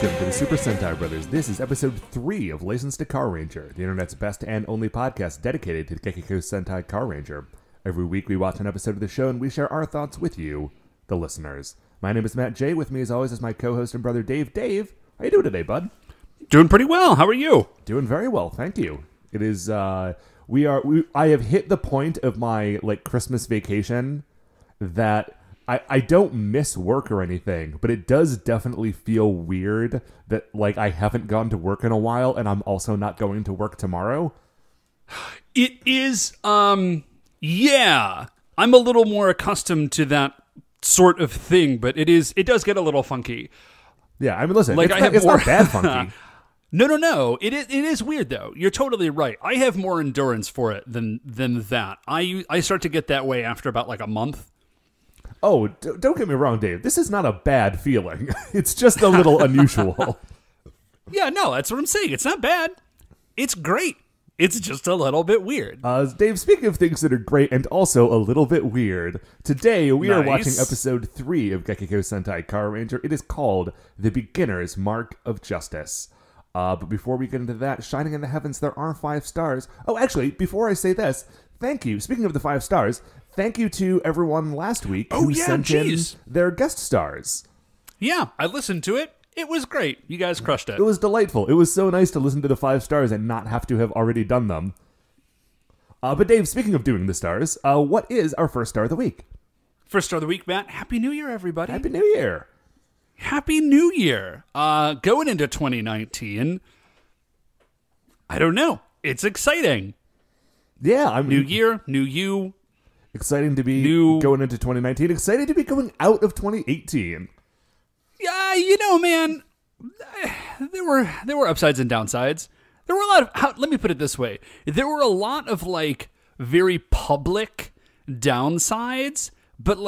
Welcome to the Super Sentai Brothers. This is episode 3 of License to Carranger, the internet's best and only podcast dedicated to the Gekisou Sentai Carranger. Every week we watch an episode of the show and we share our thoughts with you, the listeners. My name is Matt J. With me as always is my co-host and brother Dave. Dave, how you doing today, bud? Doing pretty well. How are you? Doing very well, thank you. It is, I have hit the point of my, Christmas vacation that I don't miss work or anything, but it does definitely feel weird that, I haven't gone to work in a while, and I'm also not going to work tomorrow. It is, yeah. I'm a little more accustomed to that sort of thing, but it does get a little funky. Yeah, I mean, listen, it's not bad funky. No. It is weird, though. You're totally right. I have more endurance for it than that. I start to get that way after about, a month. Oh, don't get me wrong, Dave. This is not a bad feeling. It's just a little unusual. Yeah, no, that's what I'm saying. It's not bad. It's great. It's just a little bit weird. Dave, speaking of things that are great and also a little bit weird, today we are watching episode 3 of Gekisou Sentai Carranger. It is called The Beginner's Mark of Justice. But before we get into that, shining in the heavens, there are 5 stars. Oh, actually, before I say this, thank you. Speaking of the 5 stars, thank you to everyone last week who sent in their guest stars. Yeah, I listened to it. It was great. You guys crushed it. It was delightful. It was so nice to listen to the 5 stars and not have to have already done them. But Dave, speaking of doing the stars, what is our first star of the week? First star of the week, Matt. Happy New Year, everybody. Happy New Year. Happy New Year. Going into 2019, I don't know. It's exciting. Yeah. New year, new you. Exciting to be going into 2019. Exciting to be going out of 2018. Yeah, man, there were upsides and downsides. There were a lot of, let me put it this way. There were a lot of, very public downsides, but,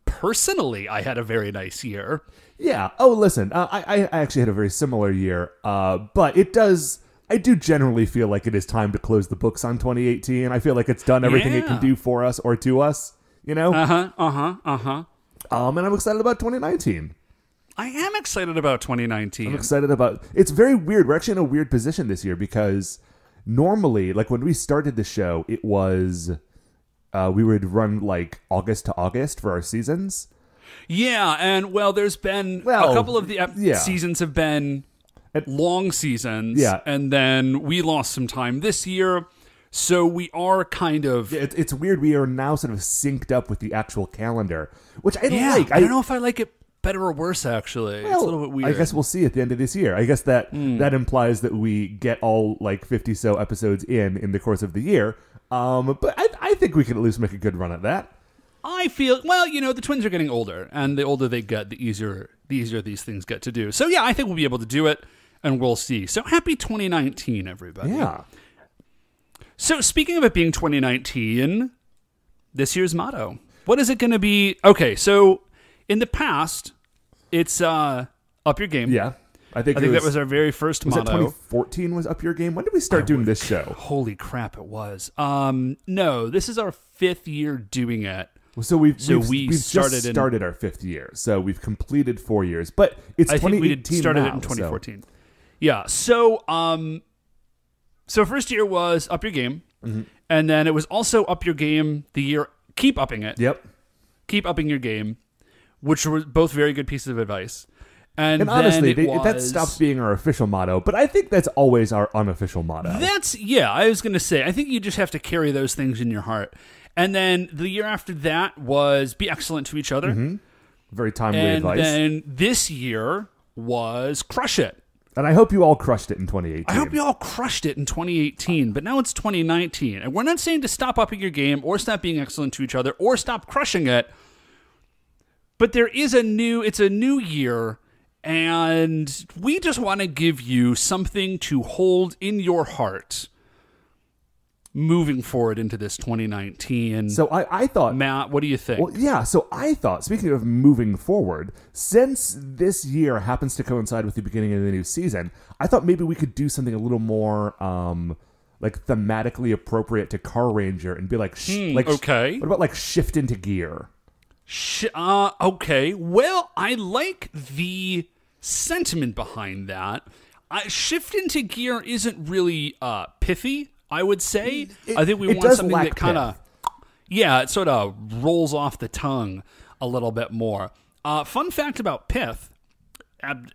personally, I had a very nice year. Yeah. Oh, listen, I actually had a very similar year, but I do generally feel like it is time to close the books on 2018. I feel like it's done everything it can do for us or to us, you know? And I'm excited about 2019. I am excited about 2019. I'm excited about... It's very weird. We're actually in a weird position this year because normally, when we started the show, it was... we would run, August to August for our seasons. Yeah, and, there's been... a couple of the seasons have been... long seasons, and then we lost some time this year, so we are kind of... It's weird. We are now sort of synced up with the actual calendar, which I like. I don't know if I like it better or worse, actually. It's a little bit weird. I guess we'll see at the end of this year. I guess that implies that we get all, 50-so episodes in the course of the year, but I think we can at least make a good run at that. I feel, the twins are getting older, and the older they get, the easier these things get to do. So, yeah, I think we'll be able to do it. And we'll see. So happy 2019, everybody. Yeah. So speaking of it being 2019, this year's motto. What is it going to be? Okay, so in the past, it's up your game. Yeah. I think that was our very first motto. Was it 2014 was up your game? When did we start doing this show? Holy crap, it was. No, this is our 5th year doing it. So we've started our 5th year. So we've completed 4 years. But it's 2018 I think we started it in 2014. So. Yeah, so first year was Up Your Game, and then it was also Up Your Game the year, Keep Upping It. Yep. Keep Upping Your Game, which were both very good pieces of advice. And honestly, that stops being our official motto, but I think that's always our unofficial motto. I was going to say, I think you just have to carry those things in your heart. And then the year after that was Be Excellent to Each Other. Mm-hmm. Very timely advice. And then this year was Crush It. And I hope you all crushed it in 2018. I hope you all crushed it in 2018, but now it's 2019. And we're not saying to stop upping your game or stop being excellent to each other or stop crushing it. But it's a new year, and we just want to give you something to hold in your heart moving forward into this 2019. So I thought... Matt, what do you think? Well, yeah, so I thought, speaking of moving forward, since this year happens to coincide with the beginning of the new season, I thought maybe we could do something a little more, thematically appropriate to Carranger and be okay. What about, shift into gear? Okay. Well, I like the sentiment behind that. Shift into gear isn't really pithy, I would say. I think we want something that kind of, it sort of rolls off the tongue a little bit more. Fun fact about pith,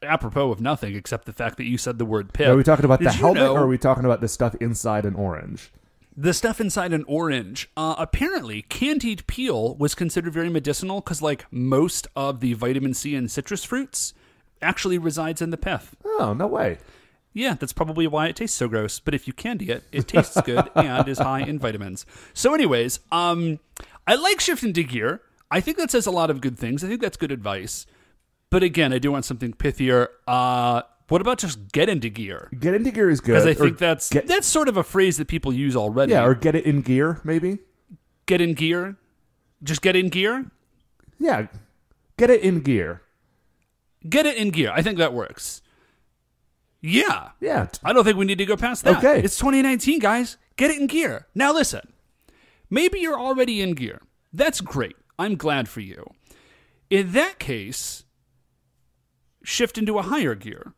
apropos of nothing except the fact that you said the word pith. Are we talking about the helmet, or are we talking about the stuff inside an orange? The stuff inside an orange. Apparently, candied peel was considered very medicinal because, like, most of the vitamin C in citrus fruits actually resides in the pith. Oh, no way. Yeah, that's probably why it tastes so gross. But if you candy it, it tastes good and is high in vitamins. So anyways, I like shifting to gear. I think that says a lot of good things. I think that's good advice. But again, I do want something pithier. What about just get into gear? Get into gear is good. Because I think that's sort of a phrase that people use already. Yeah, or get it in gear, maybe. Get in gear? Just get in gear? Yeah, get it in gear. Get it in gear. I think that works. Yeah. Yeah. I don't think we need to go past that. Okay. It's 2019, guys. Get it in gear. Now listen. Maybe you're already in gear. That's great. I'm glad for you. In that case, shift into a higher gear.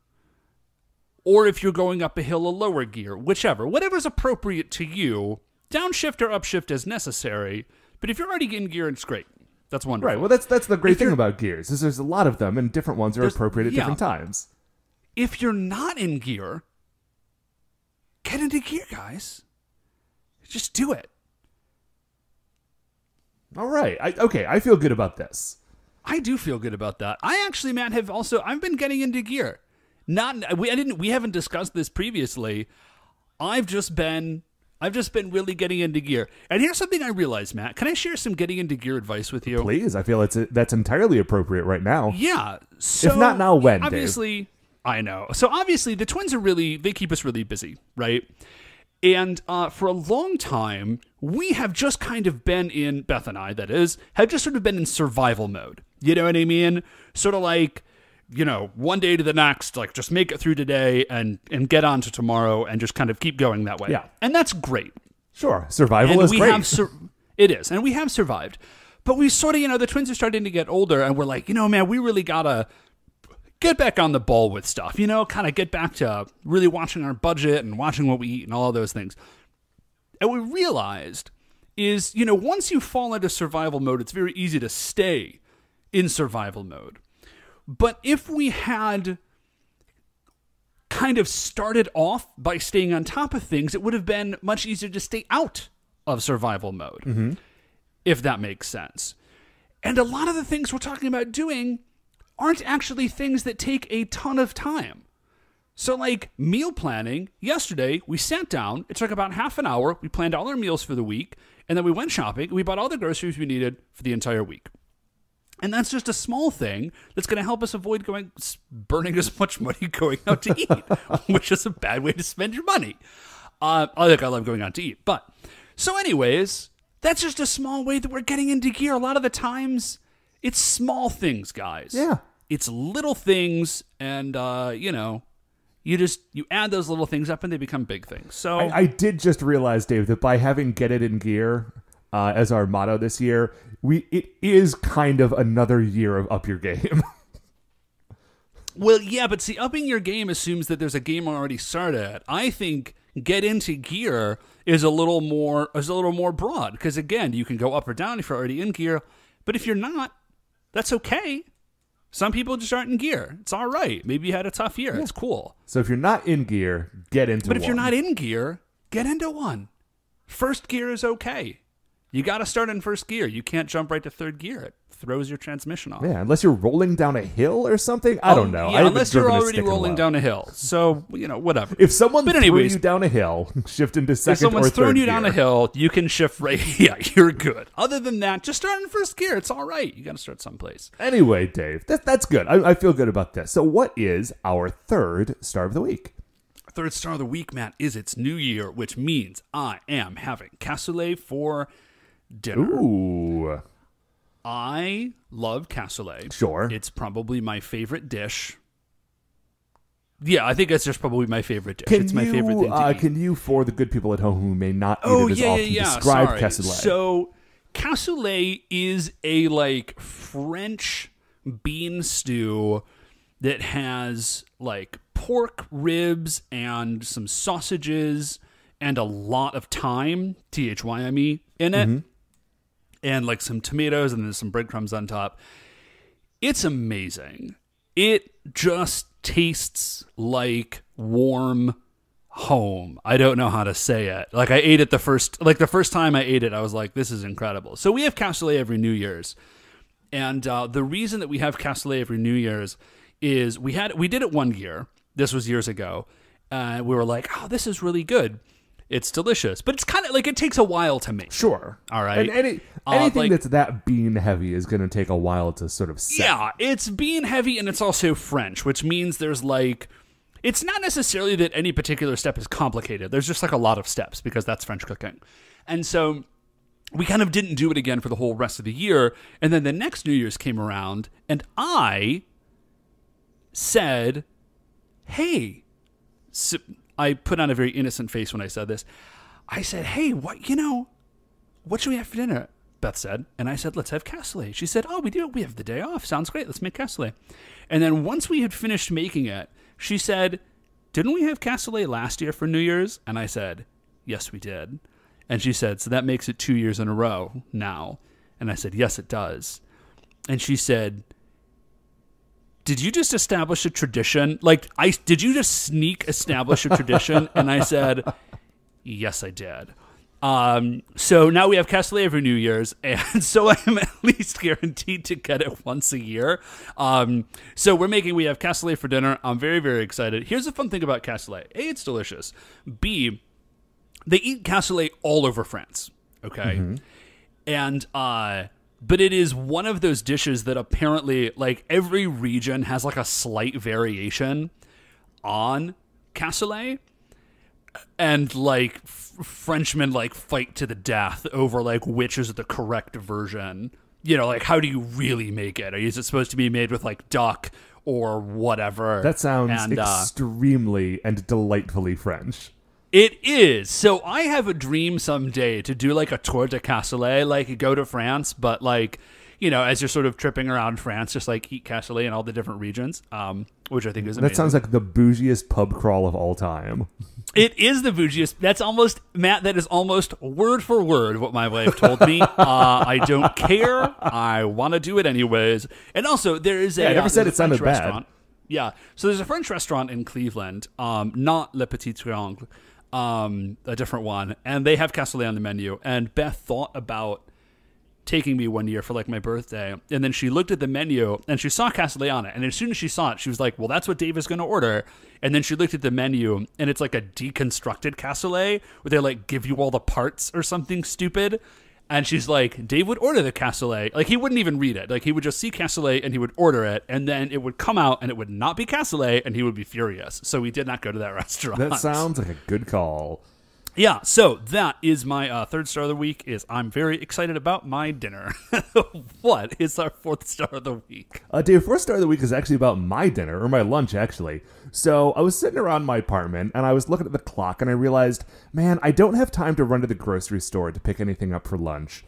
Or if you're going up a hill, a lower gear. Whatever's appropriate to you. Downshift or upshift as necessary. But if you're already in gear, it's great. That's wonderful. Right. Well, that's the great thing about gears, is there's a lot of them, and different ones are appropriate at different times. If you're not in gear, get into gear, guys. Just do it. All right. I feel good about this. I do feel good about that. I actually, Matt, I've been getting into gear. We haven't discussed this previously. I've just been really getting into gear. And here's something I realized, Matt. Can I share some getting into gear advice with you? Please. I feel that's entirely appropriate right now. Yeah. So, if not now, when, obviously, Dave? I know. So obviously, the twins they keep us really busy, right? And for a long time, we have just kind of been Beth and I, that is, have just sort of been in survival mode. You know what I mean? Sort of like, one day to the next, like just make it through today and get on to tomorrow and just kind of keep going that way. Yeah. And that's great. Sure. Survival is great. It is. And we have survived. But we sort of, the twins are starting to get older and we're like, man, we really got to get back on the ball with stuff, kind of get back to really watching our budget and watching what we eat and all of those things. And what we realized is, once you fall into survival mode, it's very easy to stay in survival mode. But if we had kind of started off by staying on top of things, it would have been much easier to stay out of survival mode, if that makes sense. And a lot of the things we're talking about doing aren't actually things that take a ton of time. So like meal planning, yesterday we sat down, it took about half an hour, we planned all our meals for the week, and then we went shopping, and we bought all the groceries we needed for the entire week. And that's just a small thing that's going to help us avoid burning as much money going out to eat, which is a bad way to spend your money. I love going out to eat. But, so anyways, that's just a small way that we're getting into gear. A lot of the times, it's small things, guys. Yeah. It's little things, and, you add those little things up and they become big things. So I did just realize, Dave, that by having Get It in Gear as our motto this year, it is kind of another year of up your game. Well, yeah, but see, upping your game assumes that there's a game already started. I think get into gear is a little more broad, because again, you can go up or down if you're already in gear, but if you're not, that's okay. Some people just aren't in gear. It's all right. Maybe you had a tough year. Yeah. It's cool. So if you're not in gear, get into one. But if you're not in gear, get into one. First gear is okay. You got to start in first gear. You can't jump right to third gear. It throws your transmission off. Yeah, unless you're rolling down a hill or something. I don't know. Yeah, unless you're already rolling down a hill. So, whatever. If someone threw you down a hill, shift into second or third gear. If someone's throwing you down a hill, you can shift right. Yeah, you're good. Other than that, just start in first gear. It's all right. You got to start someplace. Anyway, Dave, that's good. I feel good about this. So what is our third star of the week? Third star of the week, Matt, is it's New Year, which means I am having cassoulet for dinner. Ooh. I love cassoulet. Sure. It's probably my favorite dish. Yeah, I think it's just probably my favorite dish. It's my favorite thing to eat. Can you, for the good people at home who may not eat it as often, describe cassoulet? So, cassoulet is a, French bean stew that has like pork ribs and some sausages and a lot of thyme, THYME, in it, and like some tomatoes, and then some breadcrumbs on top. It's amazing. It just tastes like warm home. I don't know how to say it. Like I ate it the first time I ate it, I was like, this is incredible. So we have cassoulet every New Year's. And the reason that we have cassoulet every New Year's is we did it one year. This was years ago. We were like, oh, this is really good. It's delicious. But it's kind of like, it takes a while to make. Sure. All right. And anything that's that bean heavy is going to take a while to sort of set. Yeah, it's bean heavy, and it's also French, which means there's like, it's not necessarily that any particular step is complicated. There's just like a lot of steps because that's French cooking. And so we kind of didn't do it again for the whole rest of the year. And then the next New Year's came around, and I said, hey, so I put on a very innocent face when I said this. I said, hey, what should we have for dinner? Beth said. And I said, let's have cassoulet. She said, oh, we do. We have the day off. Sounds great. Let's make cassoulet. And then once we had finished making it, she said, didn't we have cassoulet last year for New Year's? And I said, yes, we did. And she said, so that makes it 2 years in a row now. And I said, yes, it does. And she said, did you just establish a tradition? Did you just sneak establish a tradition? And I said, yes, I did. So now we have cassoulet every New Year's, and so I'm at least guaranteed to get it once a year. So we have cassoulet for dinner. I'm very, very excited. Here's the fun thing about cassoulet. A, it's delicious. B, they eat cassoulet all over France. Okay. Mm-hmm. And, but it is one of those dishes that apparently, like, every region has, like, a slight variation on cassoulet. And, like, Frenchmen, like, fight to the death over, like, which is the correct version. You know, like, how do you really make it? Is it supposed to be made with, like, duck or whatever? That sounds extremely and delightfully French. It is. So I have a dream someday to do like a tour de cassoulet, like go to France, but like, you know, as you're sort of tripping around France, just like eat cassoulet in all the different regions, which I think is amazing. That sounds like the bougiest pub crawl of all time. It is the bougiest. That's almost, Matt, that is almost word for word what my wife told me. I don't care. I want to do it anyways. And also, there is a... I never said it sounded bad. Restaurant. Yeah. So there's a French restaurant in Cleveland, not Le Petit Triangle, a different one, and they have cassoulet on the menu. And Beth thought about taking me one year for like my birthday, and then she looked at the menu and she saw cassoulet on it, and as soon as she saw it, she was like, well, that's what Dave is going to order. And then she looked at the menu, and it's like a deconstructed cassoulet where they like give you all the parts or something stupid. And she's like, Dave would order the cassoulet. Like, he wouldn't even read it. Like, he would just see cassoulet and he would order it, and then it would come out and it would not be cassoulet, and he would be furious. So we did not go to that restaurant. That sounds like a good call. Yeah, so that is my third star of the week, is I'm very excited about my dinner. What is our fourth star of the week? Dave, fourth star of the week is actually about my dinner, or my lunch, actually. So I was sitting around my apartment, and I was looking at the clock, and I realized, man, I don't have time to run to the grocery store to pick anything up for lunch,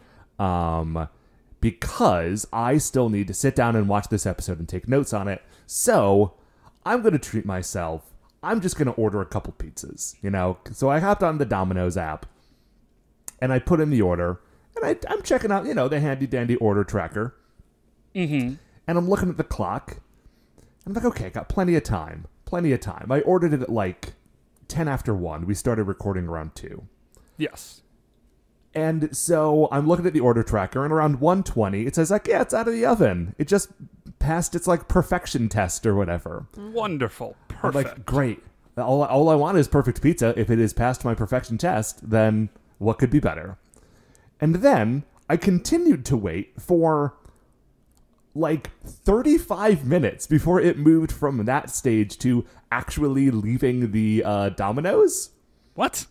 because I still need to sit down and watch this episode and take notes on it. So I'm going to treat myself. I'm just going to order a couple pizzas, you know? So I hopped on the Domino's app, and I put in the order, and I'm checking out, you know, the handy-dandy order tracker. Mm-hmm. And I'm looking at the clock, and I'm like, okay, I got plenty of time. I ordered it at like 10 after 1. We started recording around 2. Yes. And so I'm looking at the order tracker, and around 1:20, it says, like, yeah, it's out of the oven. It just passed its, like, perfection test or whatever. Wonderful. Perfect. I'm like, great. All I want is perfect pizza. If it is past my perfection test, then what could be better? And then I continued to wait for like 35 minutes before it moved from that stage to actually leaving the Domino's. What?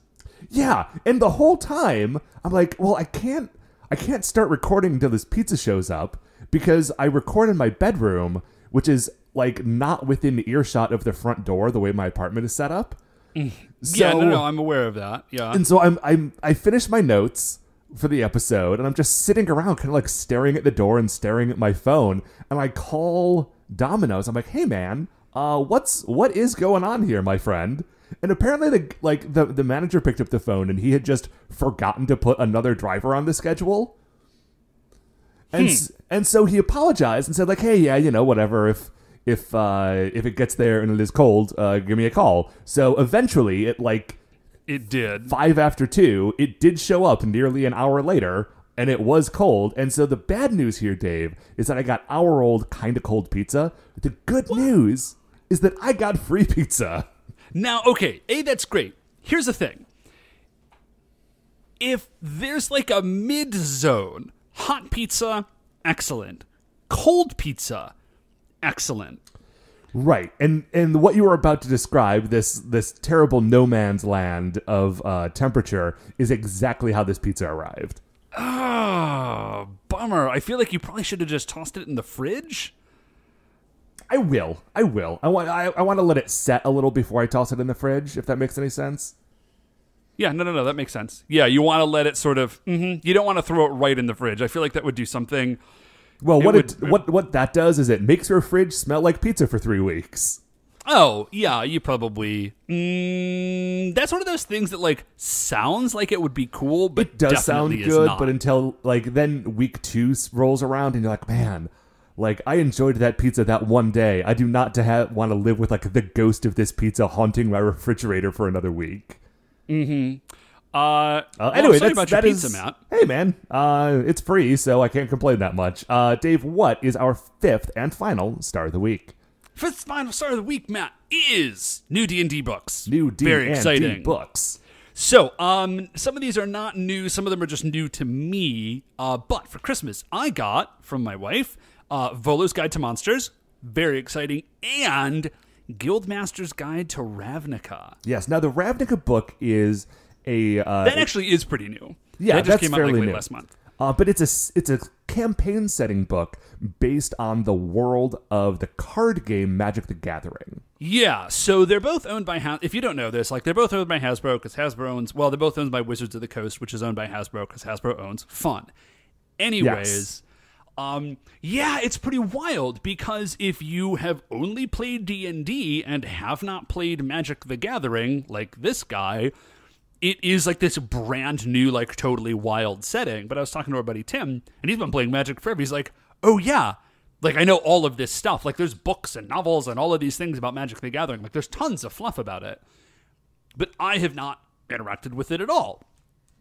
Yeah, and the whole time I'm like, well, I can't start recording until this pizza shows up, because I record in my bedroom, which is like not within earshot of the front door the way my apartment is set up. So, yeah, no, I'm aware of that. Yeah. And so I finished my notes for the episode, and I'm just sitting around kind of like staring at the door and staring at my phone, and I call Domino's. I'm like, hey man, what is going on here, my friend? And apparently the manager picked up the phone and he had just forgotten to put another driver on the schedule. And so he apologized and said, like, hey, yeah, whatever, if it gets there and it is cold, give me a call. So eventually it did. 5 after 2, it did show up nearly an hour later, and it was cold. And so the bad news here, Dave, is that I got hour-old kind of cold pizza. The good news is that I got free pizza. Now, okay, that's great. Here's the thing. If there's like a mid-zone, hot pizza, excellent. Cold pizza, excellent. Right, and what you were about to describe, this terrible no man's land of temperature, is exactly how this pizza arrived. Oh, bummer. I feel like you probably should have just tossed it in the fridge. I will. I want to let it set a little before I toss it in the fridge, if that makes any sense. Yeah, no, that makes sense. Yeah, you want to let it sort of... You don't want to throw it right in the fridge. I feel like that would do something... Well, what that does is it makes your fridge smell like pizza for 3 weeks. Oh, yeah, you probably... that's one of those things that, like, sounds like it would be cool, but it does sound good, not. But until, like, then week 2 rolls around and you're like, man... Like, I enjoyed that pizza that one day. I do not want to live with, like, the ghost of this pizza haunting my refrigerator for another week. Mm-hmm. Anyway, sorry about your pizza, Matt. Hey, man. It's free, so I can't complain that much. Dave, what is our 5th and final star of the week? 5th final star of the week, Matt, is new D&D books. New D&D Very exciting books. So, some of these are not new. Some of them are just new to me. But for Christmas, I got, from my wife... Volo's Guide to Monsters, very exciting, and Guildmaster's Guide to Ravnica. Yes, now the Ravnica book is a... that actually is pretty new. Yeah, that just came out like late last month. But it's a campaign setting book based on the world of the card game Magic the Gathering. Yeah, so they're both owned by... If you don't know this, like they're both owned by Hasbro, because Hasbro owns... Well, they're both owned by Wizards of the Coast, which is owned by Hasbro, because Hasbro owns Fun. Anyways... Yes. Yeah, it's pretty wild, because if you have only played D&D and have not played Magic the Gathering, like this guy, it is like this brand new, like totally wild setting. But I was talking to our buddy Tim, and he's been playing Magic forever. He's like, oh yeah, like I know all of this stuff. Like there's books and novels and all of these things about Magic the Gathering. Like there's tons of fluff about it. But I have not interacted with it at all.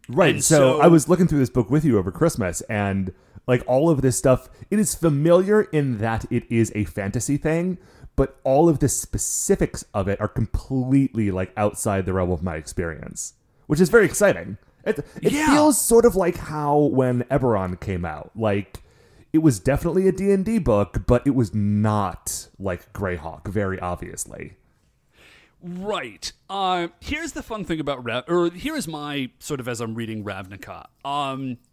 Right, so I was looking through this book with you over Christmas, and... Like, all of this stuff, it is familiar in that it is a fantasy thing, but all of the specifics of it are completely, like, outside the realm of my experience, which is very exciting. It feels sort of like how when Eberron came out. Like, it was definitely a D&D book, but it was not like Greyhawk, very obviously. Right. Here's the fun thing about here is my sort of as I'm reading Ravnica.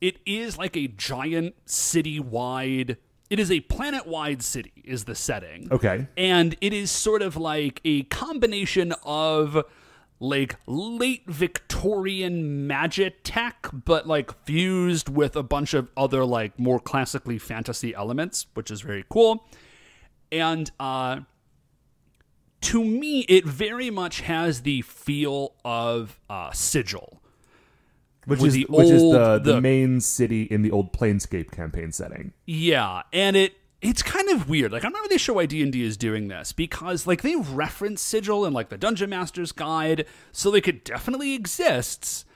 It is like a giant city-wide. It is a planet-wide city is the setting. Okay. And it is sort of like a combination of like late Victorian magic tech, but like fused with a bunch of other like more classically fantasy elements, which is very cool. And to me, it very much has the feel of Sigil. Which is the main city in the old Planescape campaign setting. Yeah, and it's kind of weird. Like, I'm not really sure why D&D is doing this, because like they reference Sigil in like the Dungeon Master's Guide, so like it definitely exists,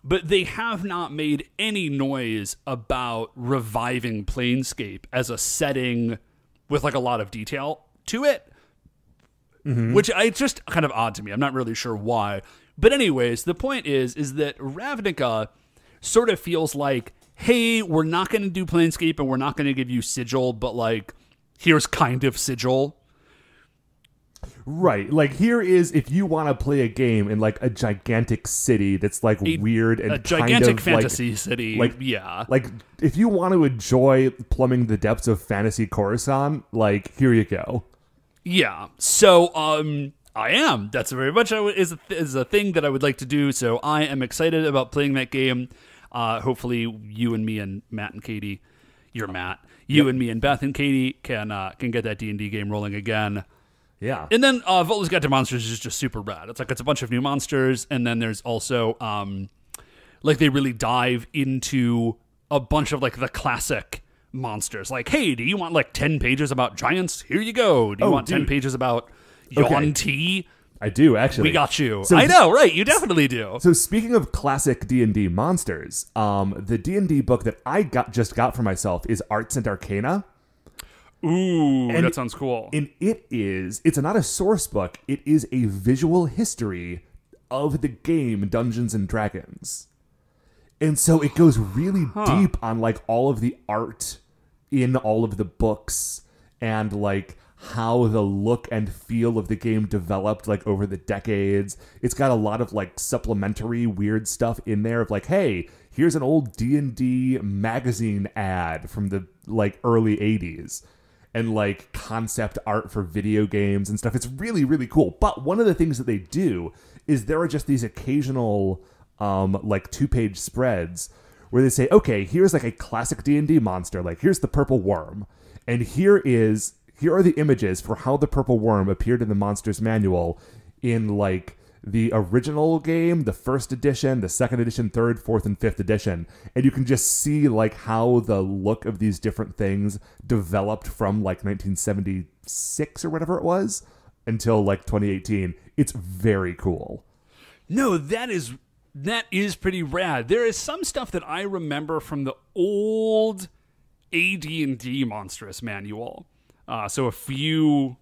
but they have not made any noise about reviving Planescape as a setting with like a lot of detail to it. Mm-hmm. Which it's just kind of odd to me. I'm not really sure why. But anyways, the point is that Ravnica sort of feels like, hey, we're not going to do Planescape and we're not going to give you Sigil, but like, here's kind of Sigil. Right. Like, here is, if you want to play a game in like a gigantic city that's like weird and a gigantic kind of fantasy like, city. Like, yeah. Like, if you want to enjoy plumbing the depths of fantasy Coruscant, like, here you go. Yeah, so I am. That's very much is a thing that I would like to do. So I am excited about playing that game. Hopefully, you and me and Matt and Katie, you're Matt. You and me and Beth and Katie can get that D&D game rolling again. Yeah. And then Volta's Guide to Monsters is just super rad. It's a bunch of new monsters, and then there's also they really dive into a bunch of the classic monsters. Like, hey, do you want 10 pages about giants? Here you go. Do you want 10 pages about Yuan-Ti? I do, actually. We got you. So, I know, right? You definitely do. So speaking of classic D&D monsters, the D&D book that I just got for myself is Arts and Arcana. Ooh, that sounds cool. And it's not a source book. It is a visual history of the game Dungeons and Dragons. And so it goes really deep on all of the art in all of the books and how the look and feel of the game developed over the decades. It's got a lot of supplementary weird stuff in there of hey, here's an old D&D magazine ad from the early 80s and concept art for video games and stuff. It's really, really cool. But one of the things that they do is there are just these occasional 2-page spreads where they say, okay, here's a classic D&D monster. Here's the purple worm. And here are the images for how the purple worm appeared in the monster's manual in the original game, the first edition, the second edition, third, fourth, and fifth edition. And you can just see how the look of these different things developed from 1976 or whatever it was until 2018. It's very cool. No, that is pretty rad. There is some stuff that I remember from the old AD&D Monstrous manual. So a few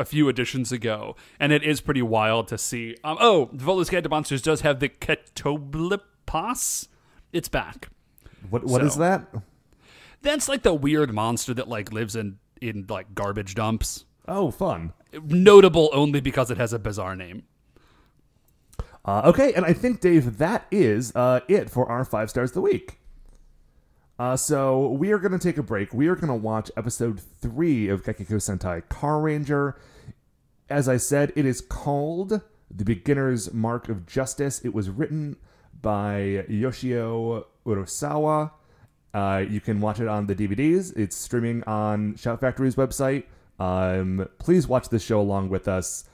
editions ago, and it is pretty wild to see. Volta's Guide to Monsters does have the Ketoblipas. It's back. What is that? That's the weird monster that lives in garbage dumps. Oh, fun. Notable only because it has a bizarre name. Okay, and I think, Dave, that is it for our 5 stars of the week. So we are going to take a break. We are going to watch episode 3 of Gekisou Sentai Carranger. As I said, it is called The Beginner's Mark of Justice. It was written by Yoshio Urasawa. You can watch it on the DVDs. It's streaming on Shout Factory's website. Please watch this show along with us.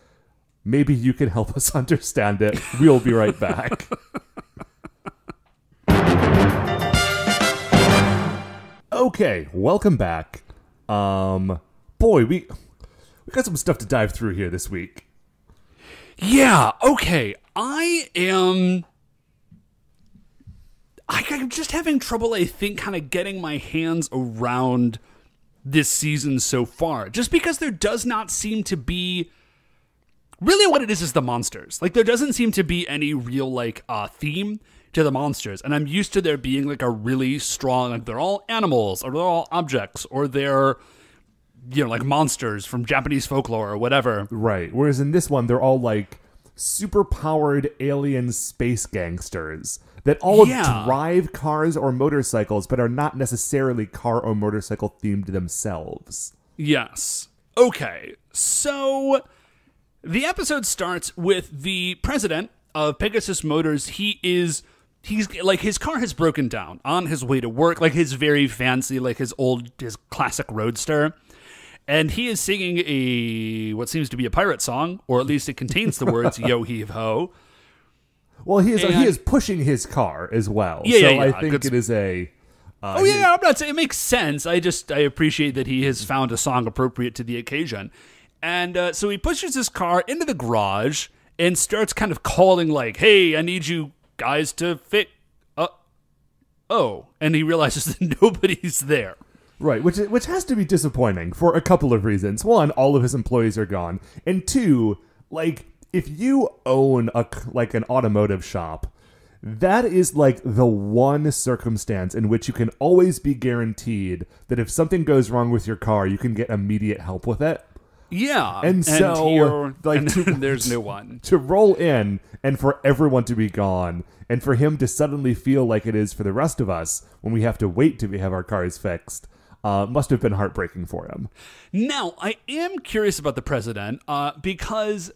Maybe you can help us understand it. We'll be right back. Okay, welcome back. Boy, we got some stuff to dive through here this week. Yeah, okay. I'm just having trouble, I think, kind of getting my hands around this season so far. Just because there does not seem to be... Really what it is the monsters. There doesn't seem to be any real, theme to the monsters. And I'm used to there being, a really strong... they're all animals, or they're all objects, or they're, monsters from Japanese folklore or whatever. Right. Whereas in this one, they're all, super-powered alien space gangsters that all drive cars or motorcycles, but are not necessarily car or motorcycle themed themselves. Yes. Okay. So... The episode starts with the president of Pegasus Motors. He's his car has broken down on his way to work, his very fancy, his classic roadster. And he is singing what seems to be a pirate song, or at least it contains the words yo heave ho. Well, he is pushing his car as well. Yeah, I think it is a... I'm not saying it makes sense. I appreciate that he has found a song appropriate to the occasion. And so he pushes his car into the garage and starts kind of calling hey, I need you guys to fix... And he realizes that nobody's there. Right, which has to be disappointing for a couple of reasons. One, all of his employees are gone. And two, if you own an automotive shop, that is the one circumstance in which you can always be guaranteed that if something goes wrong with your car, you can get immediate help with it. Yeah, and so there's no one to roll in, and for everyone to be gone, and for him to suddenly feel like it is for the rest of us when we have to wait to have our cars fixed, must have been heartbreaking for him. Now, I am curious about the president because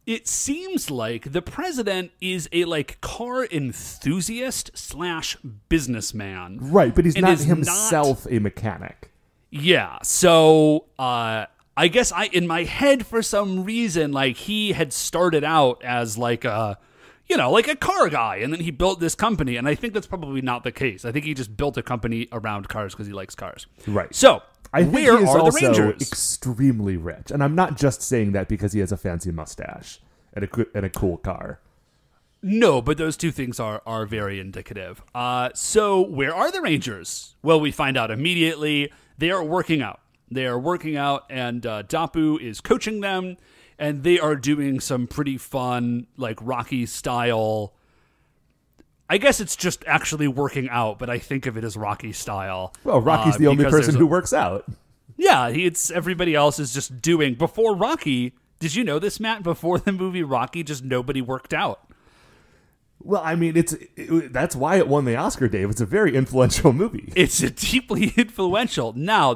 it seems like the president is a car enthusiast / businessman, right? But he's not himself a mechanic. Yeah, so. I guess in my head, for some reason, like, he had started out as like a car guy, and then he built this company, and I think that's probably not the case. I think he just built a company around cars because he likes cars. Right. So, I think where he is are the also Rangers? extremely rich, and I'm not just saying that because he has a fancy mustache and a cool car. No, but those two things are very indicative. So, where are the Rangers? Well, we find out immediately. They are working out. They are working out, and Dapu is coaching them, and they are doing some pretty fun, like, Rocky style. I guess it's just actually working out, but I think of it as Rocky style. Well, Rocky's the only person who works out. Yeah, it's everybody else is just doing. Before Rocky, did you know this, Matt? Before the movie Rocky, just nobody worked out. Well, I mean, that's why it won the Oscar, Dave. It's a very influential movie. It's a deeply influential. Now,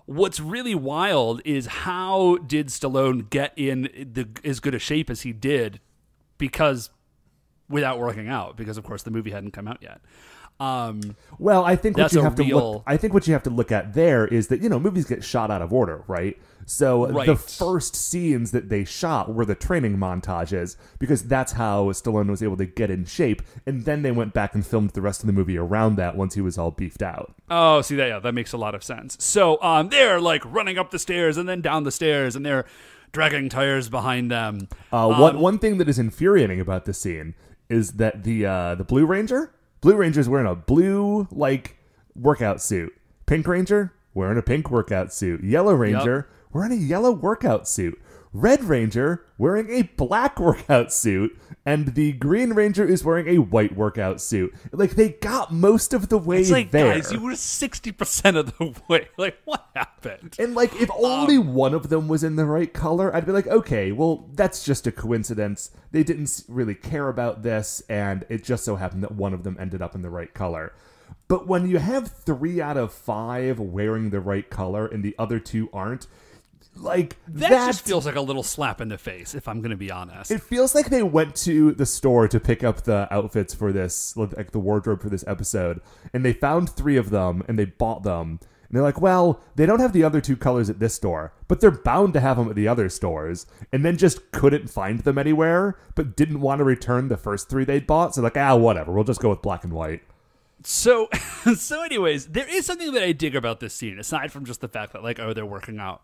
what's really wild is how did Stallone get in as good a shape as he did without working out, because of course the movie hadn't come out yet. Well, I think what you have to look at there is that, movies get shot out of order, right? So the first scenes that they shot were the training montages, because that's how Stallone was able to get in shape, and then they went back and filmed the rest of the movie around that once he was all beefed out. Oh, see, that makes a lot of sense. So they're like running up the stairs and then down the stairs, and they're dragging tires behind them. One thing that is infuriating about this scene is that the Blue Ranger's wearing a blue, like, workout suit. Pink Ranger wearing a pink workout suit. Yellow Ranger wearing a yellow workout suit. Red Ranger wearing a black workout suit. And the Green Ranger is wearing a white workout suit. Like, they got most of the way it's like, there. Guys, you were 60% of the way. Like, what happened? And, like, if only one of them was in the right color, I'd be like, okay, well, that's just a coincidence. They didn't really care about this, and it just so happened that one of them ended up in the right color. But when you have 3 out of 5 wearing the right color and the other 2 aren't, like, that just feels like a little slap in the face, if I'm going to be honest. It feels like they went to the store to pick up the outfits for this, like the wardrobe for this episode, and they found 3 of them, and they bought them. And they're like, well, they don't have the other 2 colors at this store, but they're bound to have them at the other stores, and then just couldn't find them anywhere, but didn't want to return the first 3 they'd bought, so like, whatever, we'll just go with black and white. So anyways, there is something that I dig about this scene, aside from just the fact that, like, they're working out.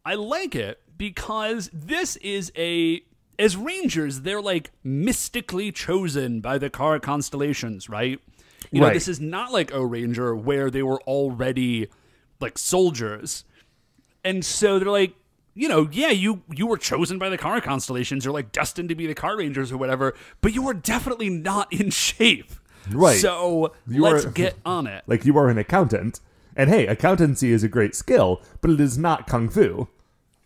I like it because this is as Rangers, they're like mystically chosen by the car constellations, right? You know, this is not like O Ranger where they were already like soldiers. And so they're like, you were chosen by the car constellations. You're like destined to be the Car Rangers or whatever, but you were definitely not in shape. Right. So let's get on it. Like, you are an accountant. And hey, accountancy is a great skill, but it is not kung fu.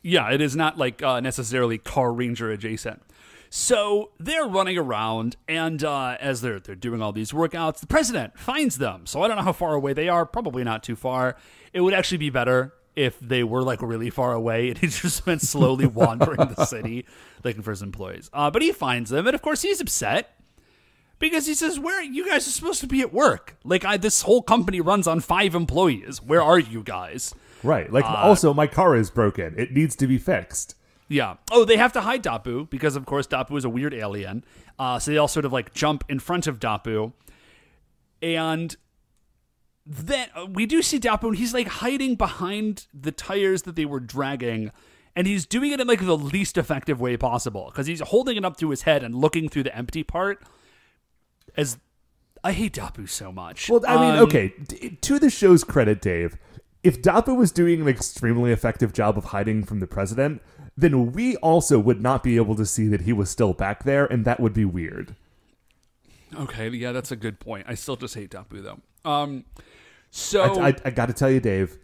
Yeah, it is not like necessarily Car Ranger adjacent. So they're running around, and as they're doing all these workouts, the president finds them. So I don't know how far away they are. Probably not too far. It would actually be better if they were like really far away and he just been slowly wandering the city looking for his employees. But he finds them, and of course he's upset. Because he says, where you guys are supposed to be at work? Like, this whole company runs on 5 employees. Where are you guys? Right. Like, also, my car is broken. It needs to be fixed. Yeah. Oh, they have to hide Dapu because, of course, Dapu is a weird alien. So they all sort of, like, jump in front of Dapu. And then we do see Dapu, and he's, like, hiding behind the tires that they were dragging. And he's doing it in, like, the least effective way possible. Because he's holding it up to his head and looking through the empty part. I hate Dapu so much. Well, I mean, okay, to the show's credit, Dave, if Dapu was doing an extremely effective job of hiding from the president, then we also would not be able to see that he was still back there, and that would be weird. Okay, yeah, that's a good point. I still just hate Dapu, though. So I got to tell you, Dave,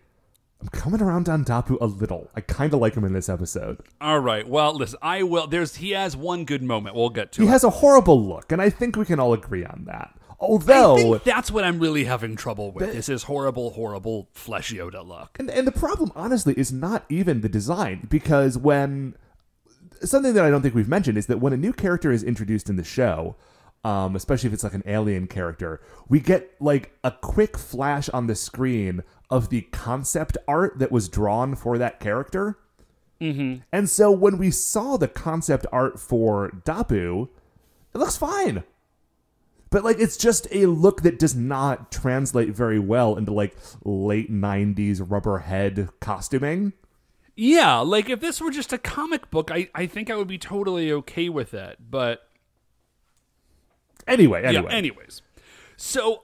I'm coming around on Dapu a little. I kind of like him in this episode. All right. Well, listen, I will. He has one good moment. We'll get to it. He has a horrible look, and I think we can all agree on that. Although, I think that's what I'm really having trouble with, is his horrible, horrible Flesh Yoda look. And the problem, honestly, is not even the design, because something that I don't think we've mentioned is that when a new character is introduced in the show, especially if it's like an alien character, we get like a quick flash on the screen of the concept art that was drawn for that character. Mm-hmm. And so when we saw the concept art for Dapu, it looks fine. But like it's just a look that does not translate very well into like late 90s rubber head costuming. Yeah, like if this were just a comic book, I think I would be totally okay with it. But anyway. Yeah, anyways. So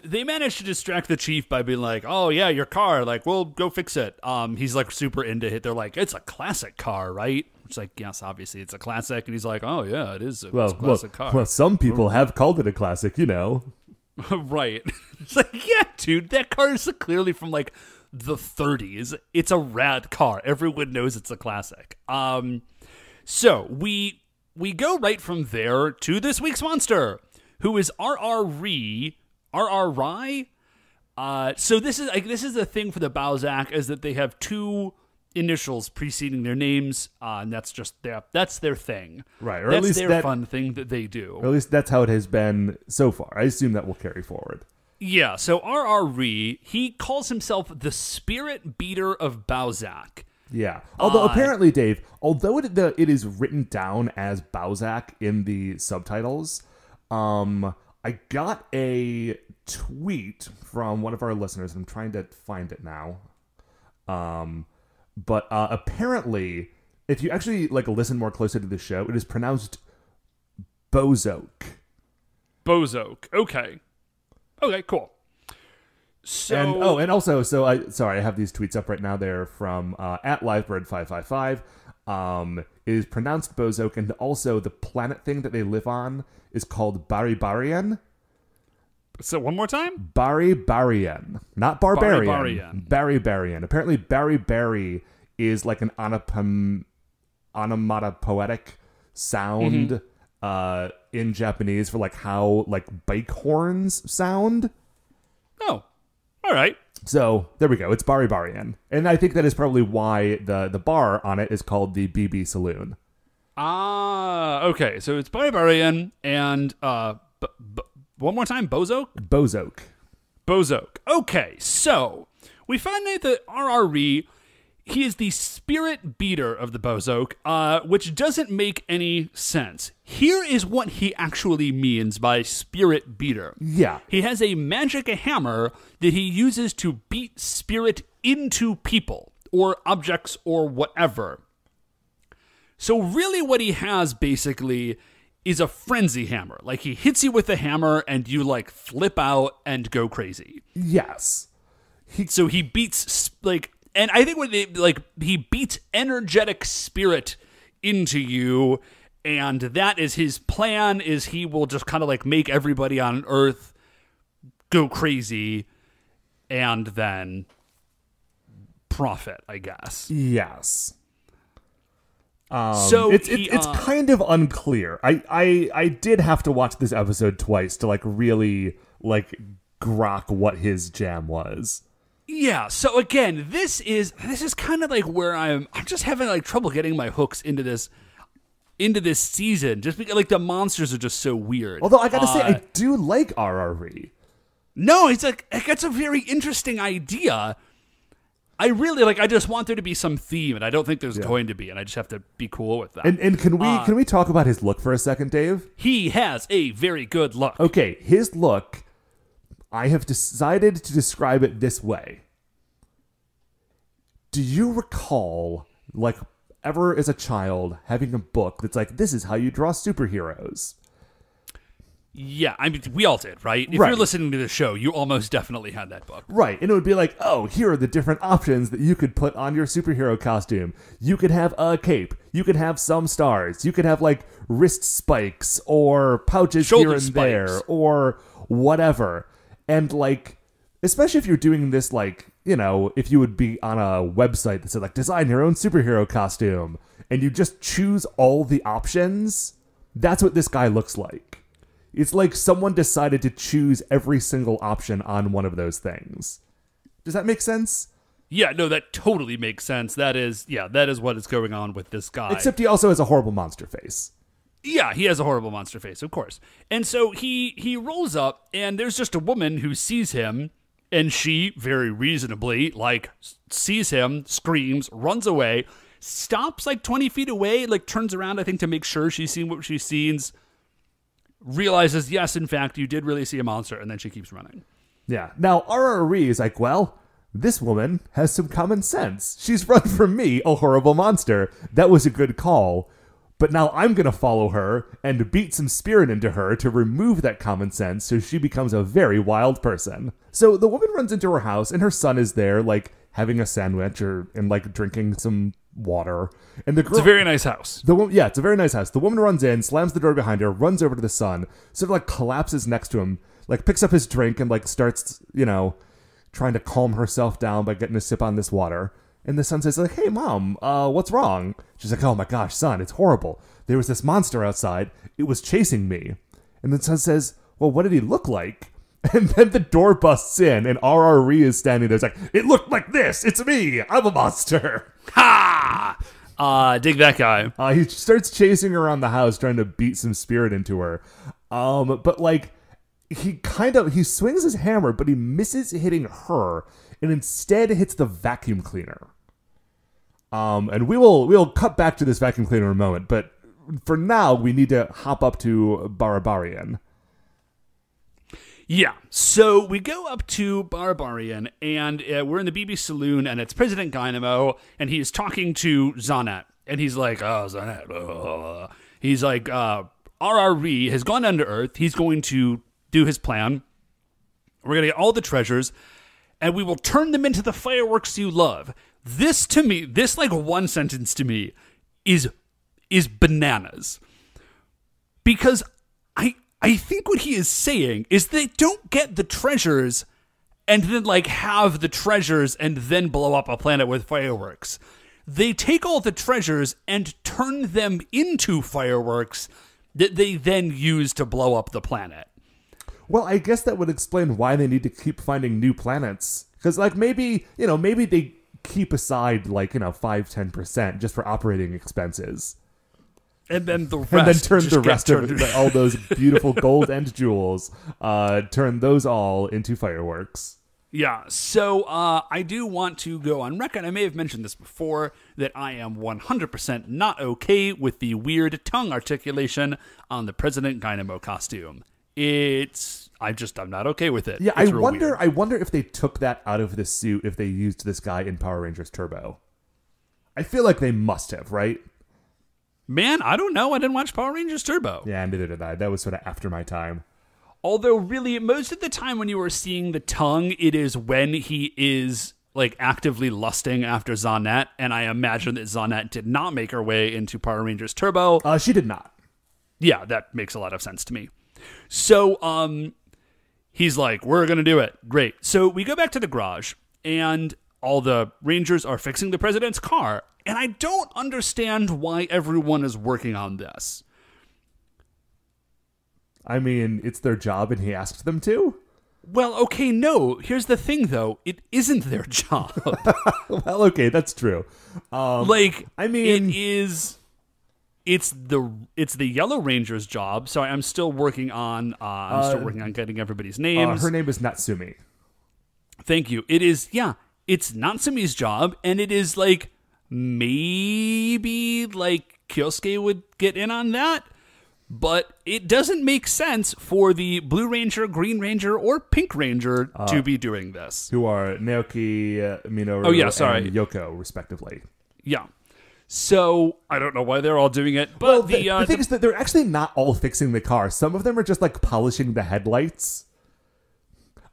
they managed to distract the chief by being like, oh yeah, your car, like we'll go fix it. He's like super into it. They're like, it's a classic car, right? It's like, yes, obviously it's a classic. And he's like, oh yeah, it is a classic car. Well, some people have called it a classic, you know. Right. It's like, yeah, dude, that car is clearly from like the 30s. It's a rad car. Everyone knows it's a classic. So we go right from there to this week's monster, who is RR Rai. So this is the thing for the Balzac, is that they have two initials preceding their names, and that's their thing. Right, or that's at least their fun thing that they do. Or at least that's how it has been so far. I assume that will carry forward. Yeah, so RR Ri, he calls himself the Spirit Beater of Balzac. Yeah. Although apparently, Dave, although it is written down as Balzac in the subtitles, I got a tweet from one of our listeners, and I'm trying to find it now. But apparently, if you actually like listen more closely to the show, it is pronounced Bozok. Bozok. Okay, cool. So and also, I have these tweets up right now. They're from at Livebird555. It is pronounced Bozok, and also the planet thing that they live on is called Baribarian. So one more time? Baribarian. Not barbarian. Baribarian. Apparently Baribari is like an onomatopoetic sound in Japanese for like how like bike horns sound. Oh, all right. So there we go. It's Baribarian. And I think that is probably why the bar on it is called the BB Saloon. Ah, okay. So it's Baribarian and one more time, Bozok? Bozok. Okay, so we find out that RRE, he is the spirit beater of the Bozok, which doesn't make any sense. Here is what he actually means by spirit beater. Yeah. He has a magic hammer that he uses to beat spirit into people or objects or whatever. So really what he has basically is a frenzy hammer. Like he hits you with the hammer and you like flip out and go crazy. Yes. So he beats like, and I think when they like, he beats energetic spirit into you, and that is his plan, is he will just kind of like make everybody on Earth go crazy and then profit, I guess. Yes. So it's kind of unclear. I did have to watch this episode twice to like really like grok what his jam was. Yeah. So again, this is kind of like where I'm just having like trouble getting my hooks into this season, just because like the monsters are just so weird. Although I gotta say, I do like RRE. No, it's like that's a very interesting idea. I really I just want there to be some theme, and I don't think there's going to be, and I just have to be cool with that. And can we talk about his look for a second, Dave? He has a very good look. Okay, his look, I have decided to describe it this way. Do you recall, like, ever as a child having a book that's like, this is how you draw superheroes? Yeah, I mean, we all did, right? If you're listening to the show, you almost definitely had that book. Right, and it would be like, oh, here are the different options that you could put on your superhero costume. You could have a cape. You could have some stars. You could have, like, wrist spikes or pouches Shoulder here and spikes. there or whatever. And, like, especially if you're doing this, like, you know, if you would be on a website that said, like, design your own superhero costume, and you just choose all the options, that's what this guy looks like. It's like someone decided to choose every single option on one of those things. Does that make sense? Yeah, no, that totally makes sense. That is what is going on with this guy. Except he also has a horrible monster face. Yeah, he has a horrible monster face, of course. And so he rolls up, and there's just a woman who sees him, and she, very reasonably, like, sees him, screams, runs away, stops, like, 20 feet away, like, turns around, I think, to make sure she's seen what she sees, realizes, yes, in fact, you did really see a monster, and then she keeps running. Yeah. Now, RRE is like, well, this woman has some common sense. She's run from me, a horrible monster. That was a good call. But now I'm going to follow her and beat some spirit into her to remove that common sense so she becomes a very wild person. So the woman runs into her house and her son is there, like, having a sandwich and like, drinking some water. And the girl, it's a very nice house. Yeah, it's a very nice house. The woman runs in, slams the door behind her, runs over to the son, sort of, like, collapses next to him, like, picks up his drink and, like, starts, trying to calm herself down by getting a sip on this water. And the son says, like, hey, Mom, what's wrong? She's like, oh, my gosh, son, it's horrible. There was this monster outside. It was chasing me. And the son says, well, what did he look like? And then the door busts in, and RRE is standing there. It's like, it looked like this. It's me. I'm a monster. Ha! Dig that guy. He starts chasing her around the house, trying to beat some spirit into her. But, like, he swings his hammer, but he misses hitting her, and instead hits the vacuum cleaner. And we'll cut back to this vacuum cleaner in a moment, but for now, we need to hop up to Barbarian. Yeah, so we go up to Barbarian, and we're in the BB Saloon, and it's President Dynamo, and he's talking to Zonat, and he's like, oh, Zonat, he's like, RRE has gone under Earth, he's going to do his plan, we're going to get all the treasures, and we will turn them into the fireworks you love. This, to me, this, like, one sentence to me is bananas. Because I think what he is saying is they don't get the treasures and then, like, have the treasures and then blow up a planet with fireworks. They take all the treasures and turn them into fireworks that they then use to blow up the planet. Well, I guess that would explain why they need to keep finding new planets. Because, like, maybe they keep aside, like, 5-10% just for operating expenses. And then the rest. And then turn the rest of all those beautiful gold and jewels, turn those all into fireworks. Yeah, so I do want to go on record. I may have mentioned this before, that I am 100% not okay with the weird tongue articulation on the President Dynamo costume. I'm not okay with it. Yeah, I wonder if they took that out of the suit if they used this guy in Power Rangers Turbo. I feel like they must have, right? Man, I don't know. I didn't watch Power Rangers Turbo. Yeah, neither did I. That was sort of after my time. Although, really, most of the time when you are seeing the tongue, it is when he is, like, actively lusting after Zonat, and I imagine that Zonat did not make her way into Power Rangers Turbo. She did not. Yeah, that makes a lot of sense to me. So, he's like, we're going to do it. Great. So we go back to the garage, and all the Rangers are fixing the president's car. And I don't understand why everyone is working on this. I mean, it's their job, and he asked them to? Well, okay, no. Here's the thing, though. It isn't their job. Well, okay, that's true. I mean, It's the Yellow Ranger's job, so I'm still working on getting everybody's names. Her name is Natsumi. Thank you. It's Natsumi's job, and it is, like, maybe, like, Kyosuke would get in on that, but it doesn't make sense for the Blue Ranger, Green Ranger, or Pink Ranger to be doing this. Who are Naoki, Minoru, and Yoko, respectively. Yeah. So, I don't know why they're all doing it, but the thing is that they're actually not all fixing the car. Some of them are just, like, polishing the headlights.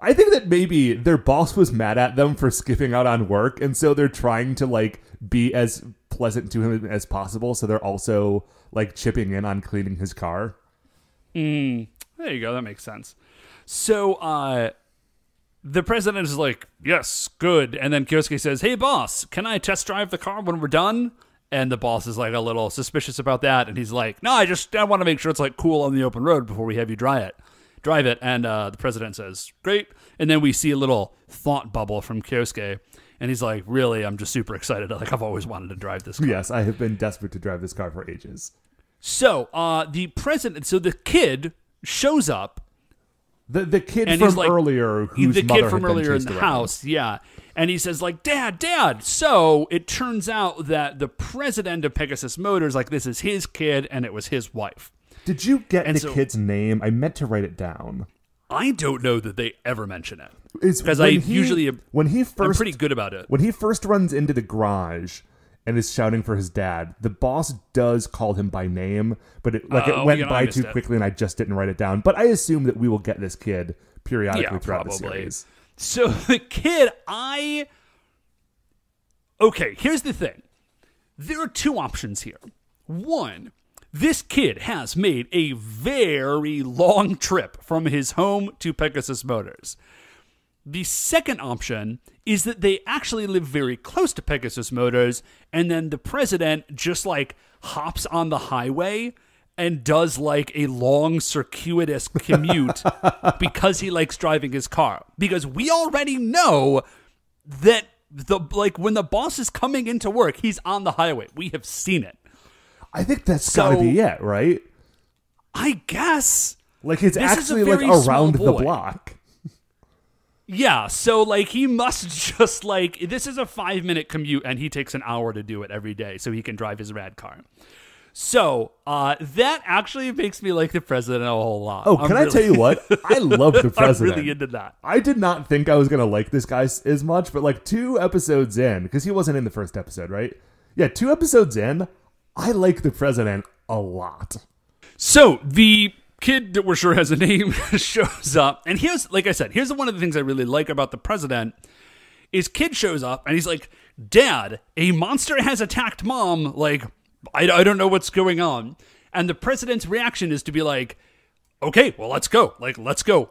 I think that maybe their boss was mad at them for skipping out on work, and so they're trying to, like, be as pleasant to him as possible, so they're also, like, chipping in on cleaning his car. There you go, that makes sense. So, the president is like, yes, good, and then Kyosuke says, hey, boss, can I test drive the car when we're done? And the boss is, like, a little suspicious about that, and he's like, no, I want to make sure it's, like, cool on the open road before we have you drive it. And the president says, great. And then we see a little thought bubble from Kyosuke. And he's like, really, I'm just super excited. Like, I've always wanted to drive this car. Yes, I have been desperate to drive this car for ages. So the kid shows up. The kid from earlier, whose the mother kid from had been earlier in chased the around. house, yeah. And he says, like, Dad. So it turns out that the president of Pegasus Motors, like, this is his kid, and it was his wife. Did you get the kid's name? I meant to write it down. I don't know that they ever mention it. Because I'm pretty good about it. When he first runs into the garage and is shouting for his dad, the boss does call him by name, but it went by too quickly and I just didn't write it down. But I assume that we will get this kid periodically throughout the series. So the kid, okay, here's the thing. There are two options here. One, this kid has made a very long trip from his home to Pegasus Motors. The second option is that they actually live very close to Pegasus Motors, and then the president just, like, hops on the highway and does, like, a long circuitous commute because he likes driving his car. Because we already know that, when the boss is coming into work, he's on the highway. We have seen it. I think that's gotta be it, right? I guess. Like, it's actually, like, around the block. Yeah, so, like, he must just, like, this is a 5-minute commute, and he takes an hour to do it every day so he can drive his rad car. So, that actually makes me like the president a whole lot. Oh, I tell you what? I love the president. I'm really into that. I did not think I was going to like this guy as much, but, like, 2 episodes in, because he wasn't in the first episode, right? Yeah, 2 episodes in, I like the president a lot. So, the kid that we're sure has a name shows up, and here's, like I said, here's one of the things I really like about the president is kid shows up and he's like, Dad, a monster has attacked Mom, like, I don't know what's going on. And the president's reaction is to be like, okay, well, let's go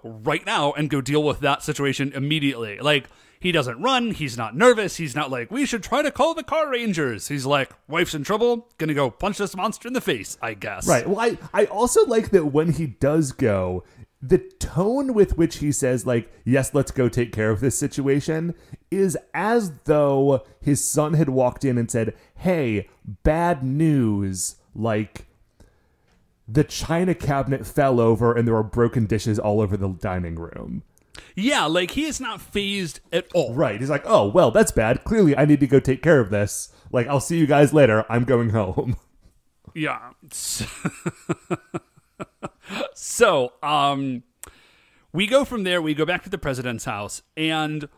right now and go deal with that situation immediately. Like, he doesn't run, he's not nervous, he's not like, we should try to call the Carrangers. He's like, wife's in trouble, gonna go punch this monster in the face, I guess. Right. Well, I also like that when he does go, the tone with which he says, like, yes, let's go take care of this situation, is as though his son had walked in and said, hey, bad news, like, the china cabinet fell over and there are broken dishes all over the dining room. Yeah, like, he is not fazed at all. Right. He's like, oh, well, that's bad. Clearly, I need to go take care of this. Like, I'll see you guys later. I'm going home. Yeah. So, we go from there. We go back to the president's house, and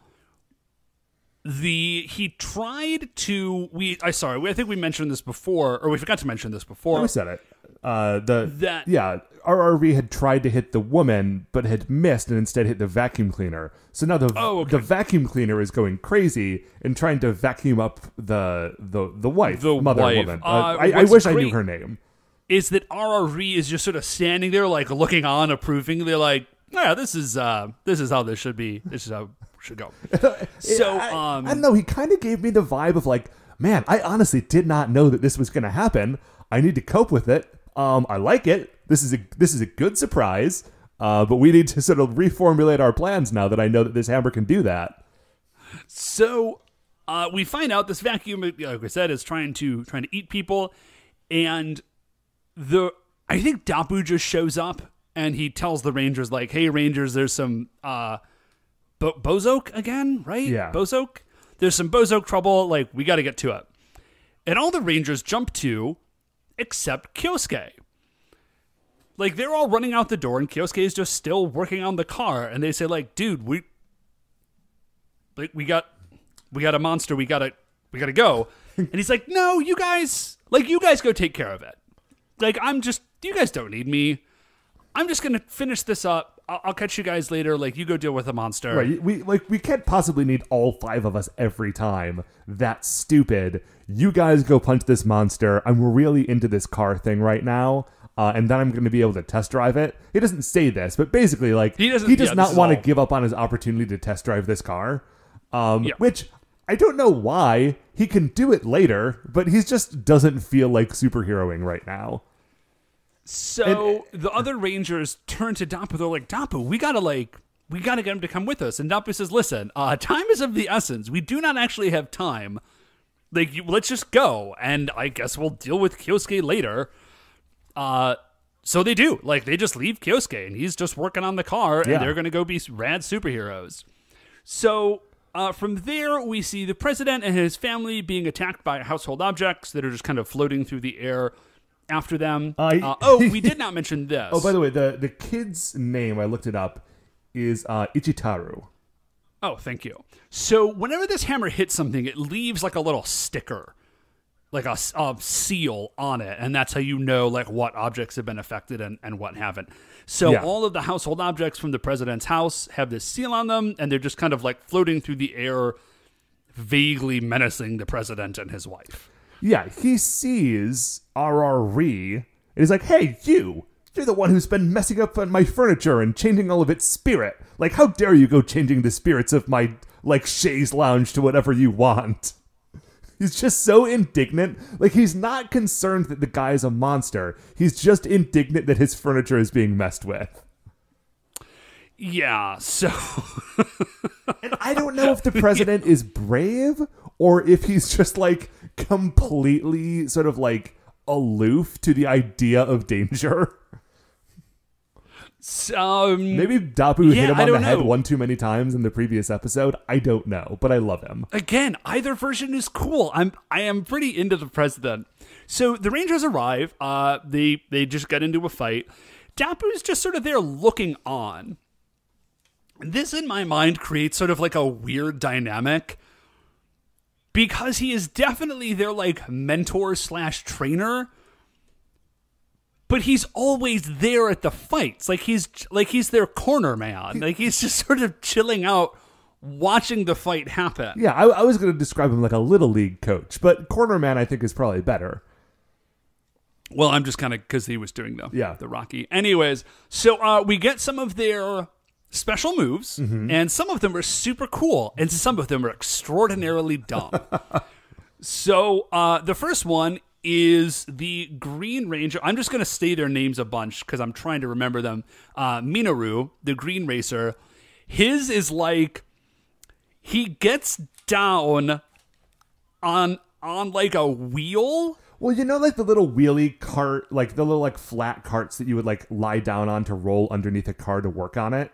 he tried to. I think we mentioned this before, or we forgot to mention this before. No, we said it. RRV had tried to hit the woman, but had missed and instead hit the vacuum cleaner. So now the vacuum cleaner is going crazy and trying to vacuum up the wife, the mother woman. I wish I knew her name. Is that RRV is just sort of standing there, like, looking on, approving. They're like, yeah, this is how this should be. This is how it should go. So I don't know. He kind of gave me the vibe of like, man, I honestly did not know that this was going to happen. I need to cope with it. I like it. This is a good surprise. But we need to sort of reformulate our plans now that I know that this hammer can do that. So we find out this vacuum, like I said, is trying to eat people, and I think Dapu just shows up and he tells the Rangers, like, hey, Rangers, there's some Bozoke again, right? Yeah. Bozoke? There's some Bozoke trouble, like, we got to get to it. And all the Rangers jump to, except Kyosuke. Like, they're all running out the door, and Kyosuke is just still working on the car, and they say, like, dude, we got a monster, we gotta go. And he's like, no, you guys go take care of it. Like, you guys don't need me. I'm just gonna finish this up. I'll catch you guys later. Like, you go deal with the monster. Right. We can't possibly need all 5 of us every time. That's stupid. You guys go punch this monster. I'm really into this car thing right now. And then I'm going to be able to test drive it. He doesn't say this, but basically, like, he does not want to give up on his opportunity to test drive this car. Which I don't know why. He can do it later, but he just doesn't feel like superheroing right now. So the other Rangers turn to Dapu. They're like, Dapu, we gotta get him to come with us. And Dapu says, listen, time is of the essence. We do not actually have time. Like, let's just go. And I guess we'll deal with Kyosuke later. So they do. Like, they just leave Kyosuke, and he's just working on the car, and they're going to go be rad superheroes. So from there, we see the president and his family being attacked by household objects that are just kind of floating through the air after them. We did not mention this. Oh, by the way, the kid's name, I looked it up, is Ichitaru. Oh, thank you. So whenever this hammer hits something, it leaves like a little sticker, like a seal on it, and that's how you know like what objects have been affected and what haven't. So all of the household objects from the president's house have this seal on them, and they're just kind of like floating through the air, vaguely menacing the president and his wife. Yeah, he sees RRE, and he's like, hey, you're the one who's been messing up on my furniture and changing all of its spirit. Like, how dare you go changing the spirits of my, like, chaise lounge to whatever you want. He's just so indignant. Like, he's not concerned that the guy is a monster. He's just indignant that his furniture is being messed with. Yeah, so... And I don't know if the president is brave or if he's just, like, completely sort of, like, aloof to the idea of danger. Maybe Dapu hit him on the head one too many times in the previous episode. I don't know, but I love him. Again, either version is cool. I am pretty into the president. So the Rangers arrive. They just get into a fight. Dapu's just sort of there looking on. This, in my mind, creates sort of like a weird dynamic because he is definitely their like mentor / trainer. But he's always there at the fights. Like he's their corner man. Like he's just sort of chilling out, watching the fight happen. Yeah, I was going to describe him like a little league coach, but corner man I think is probably better. Well, I'm just kind of because he was doing the Rocky. Anyways, so we get some of their special moves, and some of them are super cool, and some of them are extraordinarily dumb. So the first one is the Green Ranger. I'm just going to say their names a bunch because I'm trying to remember them. Minoru, the Green Racer, his is like he gets down on like a wheel. Well, you know, like the little wheelie cart, like the little like flat carts that you would like lie down on to roll underneath a car to work on it.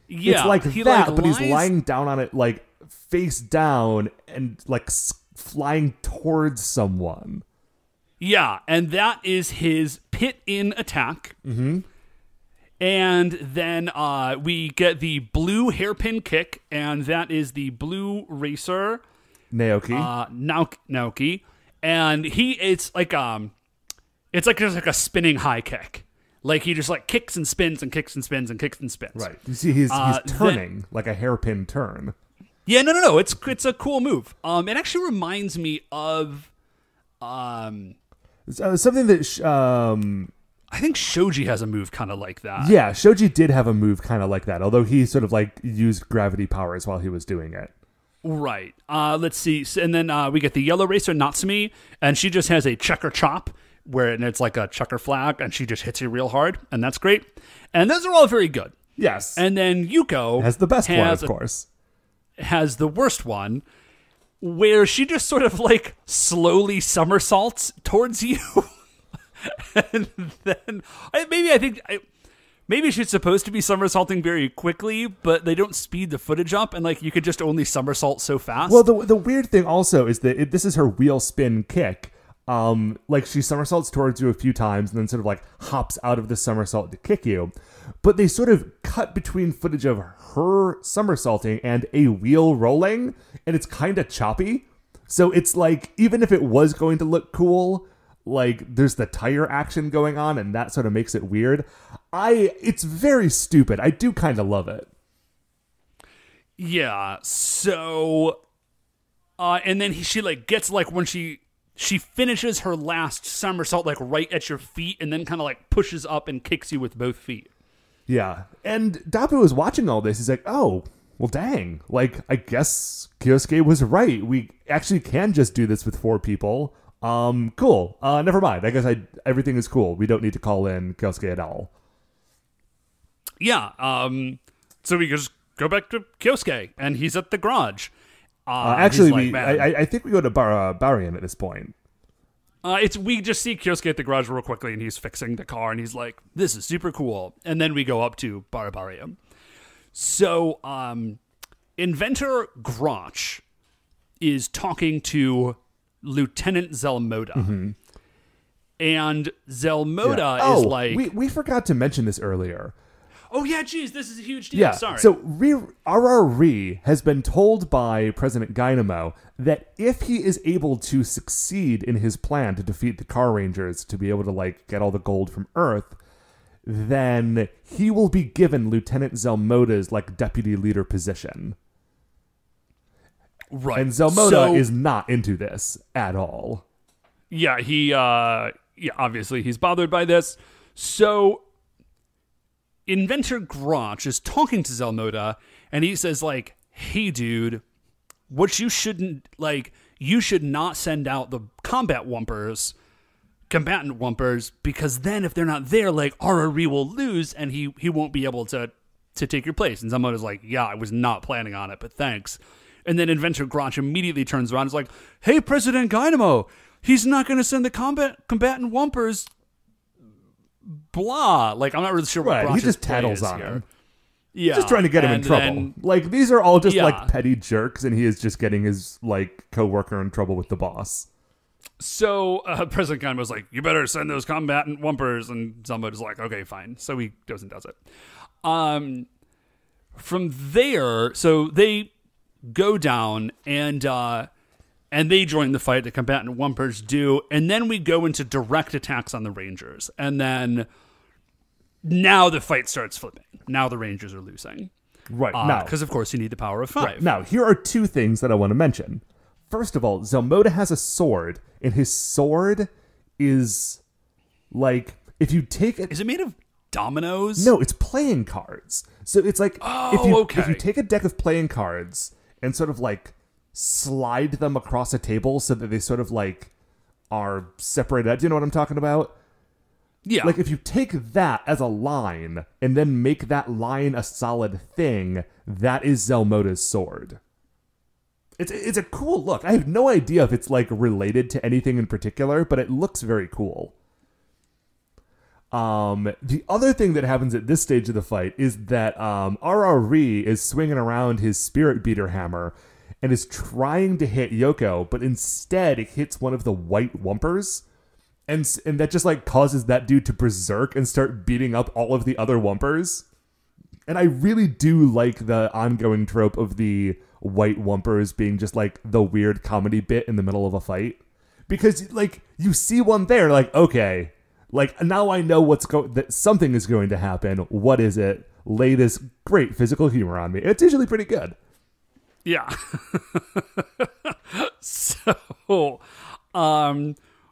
Yeah, it's like that, but he's lying down on it like face down and like flying towards someone. Yeah, and that is his pit-in attack. Mm-hmm. And then we get the blue hairpin kick, and that is the blue racer Naoki. Naoki, and it's just like a spinning high kick. Like he just like kicks and spins and kicks and spins and kicks and spins. Right. You see, he's turning like a hairpin turn. Yeah, no. It's a cool move. It actually reminds me of something that I think Shoji has a move kind of like that. Yeah, Shoji did have a move kind of like that, although he sort of like used gravity powers while he was doing it. Right. Let's see. And then we get the yellow racer Natsumi, and she just has a checker chop and it's like a checker flag, and she just hits you real hard, and that's great. And those are all very good. Yes. And then Yuko has the best one, of course. Has the worst one, where she just sort of like slowly somersaults towards you. And then maybe she's supposed to be somersaulting very quickly, but they don't speed the footage up, and like you could just only somersault so fast. Well, the weird thing also is that this is her wheel spin kick. Like she somersaults towards you a few times and then sort of like hops out of the somersault to kick you. But they sort of cut between footage of her somersaulting and a wheel rolling, and it's kind of choppy. So it's like, even if it was going to look cool, like there's the tire action going on, and that sort of makes it weird. It's very stupid. I do kind of love it. Yeah. So, and then she like gets like when she finishes her last somersault like right at your feet, and then kind of like pushes up and kicks you with both feet. Yeah. And Dapu was watching all this. He's like, oh, well, dang. Like, I guess Kyosuke was right. We actually can just do this with 4 people. Cool. Never mind. I guess everything is cool. We don't need to call in Kyosuke at all. Yeah. So we just go back to Kyosuke, and he's at the garage. Actually, I think we go to Barian at this point. We just see Kyosuke at the garage real quickly, and he's fixing the car, and he's like, "This is super cool." And then we go up to Barbarium. So, Inventor Grotch is talking to Lieutenant Zelmoda, and Zelmoda is like, we forgot to mention this earlier. Oh yeah, geez, this is a huge deal. Yeah. Sorry. So RRR has been told by President Dynamo that if he is able to succeed in his plan to defeat the Carrangers to be able to like get all the gold from Earth, then he will be given Lieutenant Zelmoda's like deputy leader position. Right. And Zelmoda is not into this at all. Yeah, obviously he's bothered by this. So Inventor Grotch is talking to Zelmoda, and he says, like, "Hey, dude, what you shouldn't, like, you should not send out the combatant wumpers, because then if they're not there, like, RRE will lose, and he won't be able to take your place." And Zelmoda's like, "Yeah, I was not planning on it, but thanks." And then Inventor Grotch immediately turns around and is like, "Hey, President Dynamo, he's not going to send the combatant wumpers, blah." Like, I'm not really sure what He just tattles on him. Yeah. Just trying to get him in trouble. Like, these are all just, like, petty jerks, and he is just getting his, like, coworker in trouble with the boss. So, President Dynamo was like, "You better send those combatant wumpers," and Zelmoda's like, "Okay, fine." So he goes and does it. From there, so they go down, and they join the fight. The combatant wumpers do, and then we go into direct attacks on the Rangers, and then now the fight starts flipping. Now the Rangers are losing, right? Now, because of course you need the power of 5. Right. Now, here are two things that I want to mention. First of all, Zelmoda has a sword, and his sword is like, if you take it, is it made of dominoes? No, it's playing cards. So it's like, if you take a deck of playing cards and sort of like slide them across a table so that they sort of like are separated out. Do you know what I'm talking about? Yeah. Like if you take that as a line and then make that line a solid thing, that is Zelmoda's sword. It's a cool look. I have no idea if it's like related to anything in particular, but it looks very cool. The other thing that happens at this stage of the fight is that RRE is swinging around his spirit beater hammer and is trying to hit Yoko, but instead it hits one of the white wumpers, and that just like causes that dude to berserk and start beating up all of the other wumpers. And I really do like the ongoing trope of the white wumpers being just like the weird comedy bit in the middle of a fight, because like you see one there, like, okay, like now I know that something is going to happen. What is it? Lay this great physical humor on me. It's usually pretty good. Yeah. So,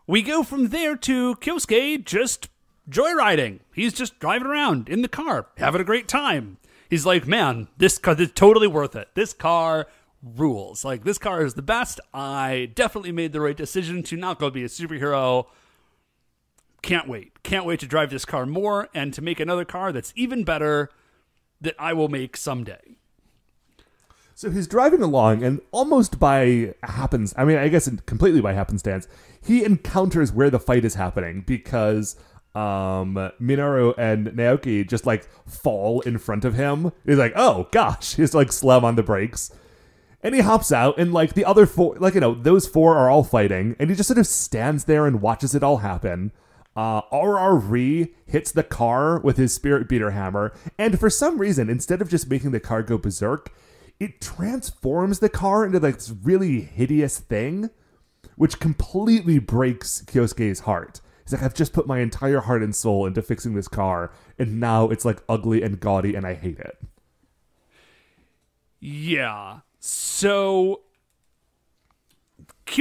we go from there to Kyosuke just joyriding. He's just driving around in the car, having a great time. He's like, "Man, this car is totally worth it. This car rules. Like, this car is the best. I definitely made the right decision to not go be a superhero. Can't wait. Can't wait to drive this car more and to make another car that's even better that I will make someday." So he's driving along, and almost by I guess completely by happenstance, he encounters where the fight is happening, because Minoru and Naoki just like fall in front of him. He's like, "Oh gosh," he has to like slam on the brakes. And he hops out, and like the other four, like, you know, those four are all fighting, and he just sort of stands there and watches it all happen. RRE hits the car with his spirit beater hammer, and for some reason, instead of just making the car go berserk, it transforms the car into like this really hideous thing, which completely breaks Kyosuke's heart. He's like, "I've just put my entire heart and soul into fixing this car, and now it's like ugly and gaudy, and I hate it." Yeah. So,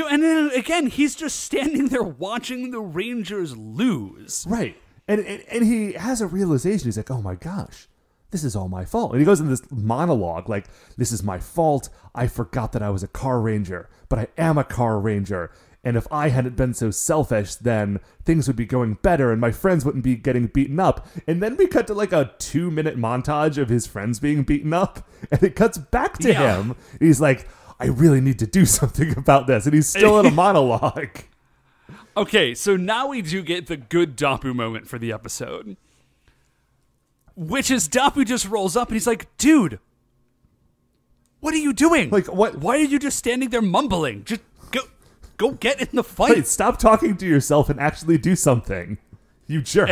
and then again, he's just standing there watching the Rangers lose. Right. And he has a realization. He's like, "Oh my gosh, this is all my fault." And he goes into this monologue like, "This is my fault. I forgot that I was a car ranger, but I am a car ranger. And if I hadn't been so selfish, then things would be going better and my friends wouldn't be getting beaten up." And then we cut to like a 2-minute montage of his friends being beaten up. And it cuts back to him. He's like, "I really need to do something about this." And he's still in a monologue. Okay, so now we do get the good Dapu moment for the episode. Which is Dapu just rolls up and he's like, dude, what are you doing? Like, what? Why are you just standing there mumbling? Just go get in the fight. Wait, stop talking to yourself and actually do something. You jerk.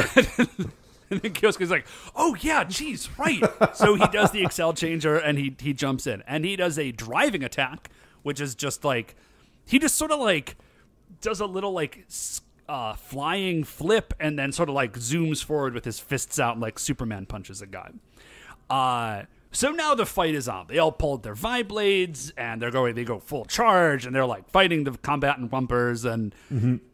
And then Kyosuke's like, oh yeah, geez, right. So he does the Excel changer and he jumps in. And he does a driving attack, which is just like, he just sort of like does a little like flying flip and then sort of like zooms forward with his fists out like Superman punches a guy. So now the fight is on. They all pulled their Vibe blades and they go full charge and they're like fighting the combatant Wumpers and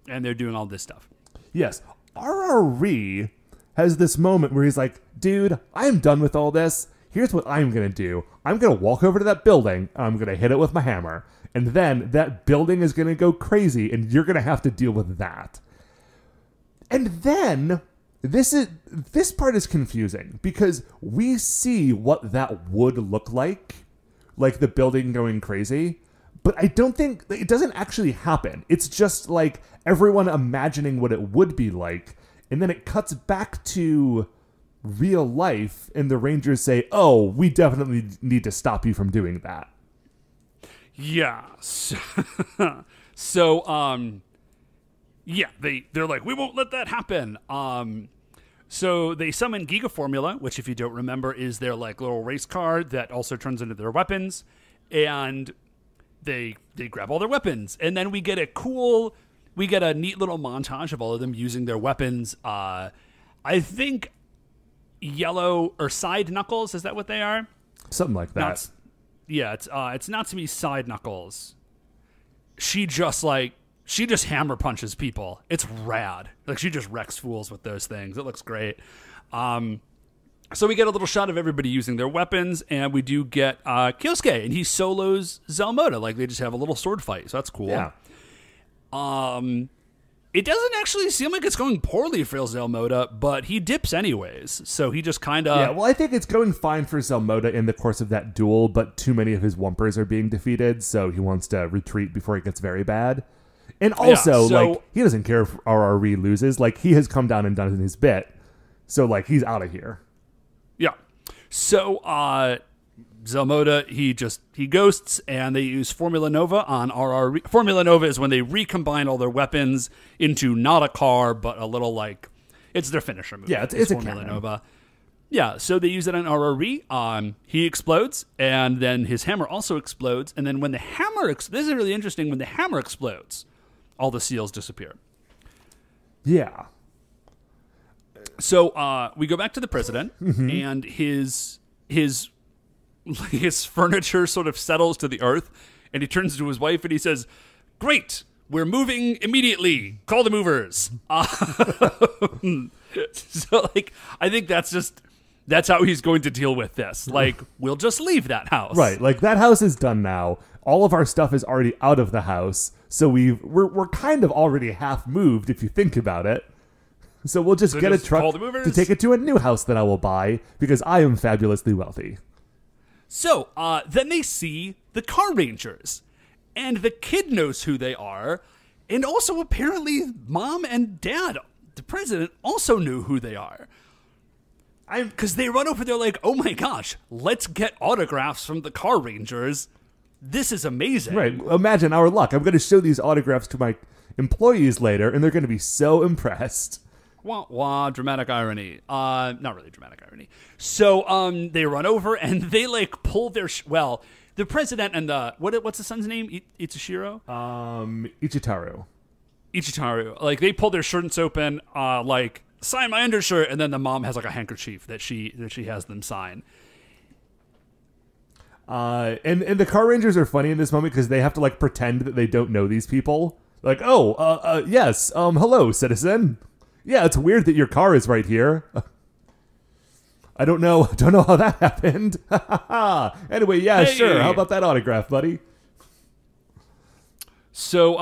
they're doing all this stuff. Yes. RRE has this moment where he's like, dude, I am done with all this. Here's what I'm going to do. I'm going to walk over to that building. I'm going to hit it with my hammer. And then that building is going to go crazy and you're going to have to deal with that. And then this part is confusing because we see what that would look like the building going crazy. But I don't think it doesn't actually happen. It's just like everyone imagining what it would be like. And then it cuts back to real life and the Rangers say, oh, we definitely need to stop you from doing that. Yeah. Yeah, they're like, we won't let that happen. So they summon Giga Formula, which if you don't remember is their like little race car that also turns into their weapons. And they grab all their weapons. And then we get a neat little montage of all of them using their weapons. I think yellow or side knuckles, is that what they are? Something like that. It's Natsumi's side knuckles. She just hammer punches people. It's rad. Like she just wrecks fools with those things. It looks great. So we get a little shot of everybody using their weapons, and we do get Kyosuke, and he solos Zelmoda. Like they just have a little sword fight. So that's cool. Yeah. It doesn't actually seem like it's going poorly for Zelmoda, but he dips anyways. So he just kind of... Yeah, well, I think it's going fine for Zelmoda in the course of that duel, but too many of his Wumpers are being defeated, so he wants to retreat before it gets very bad. And also, he doesn't care if RRE loses. Like, he has come down and done his bit. So, like, he's out of here. Yeah. So, Zelmoda, he ghosts, and they use Formula Nova on RRE. Formula Nova is when they recombine all their weapons into not a car, but a little, like, it's their finisher move. Yeah, it's a Formula cannon. Nova. Yeah, so they use it on RRE. He explodes, and then his hammer also explodes. And then when the hammer... this is really interesting. When the hammer explodes, all the seals disappear. Yeah. So we go back to the president, and his furniture sort of settles to the earth, and he turns to his wife and he says, "Great, we're moving immediately. Call the movers." So, like, I think that's how he's going to deal with this. Like, we'll just leave that house. Right, like, that house is done now. All of our stuff is already out of the house, so we're kind of already half moved if you think about it. So we'll just get a truck to take it to a new house that I will buy because I am fabulously wealthy. So then they see the Carrangers, and the kid knows who they are, and also apparently mom and dad, the president, also knew who they are. Because they run over, they're like, oh my gosh, let's get autographs from the Carrangers. This is amazing. Right, imagine our luck. I'm going to show these autographs to my employees later, and they're going to be so impressed. Wah, wah, dramatic irony. Not really dramatic irony. So they run over, and they, like, pull their... the president and the... What's the son's name? Itsushiro? Ichitaru. Like, they pull their shirts open, like, sign my undershirt, and then the mom has, like, a handkerchief that she has them sign. And the Carrangers are funny in this moment because they have to, like, pretend that they don't know these people. Like, yes, hello, citizen. Yeah, it's weird that your car is right here. I don't know how that happened. Anyway, yeah, hey. Sure. How about that autograph, buddy? So,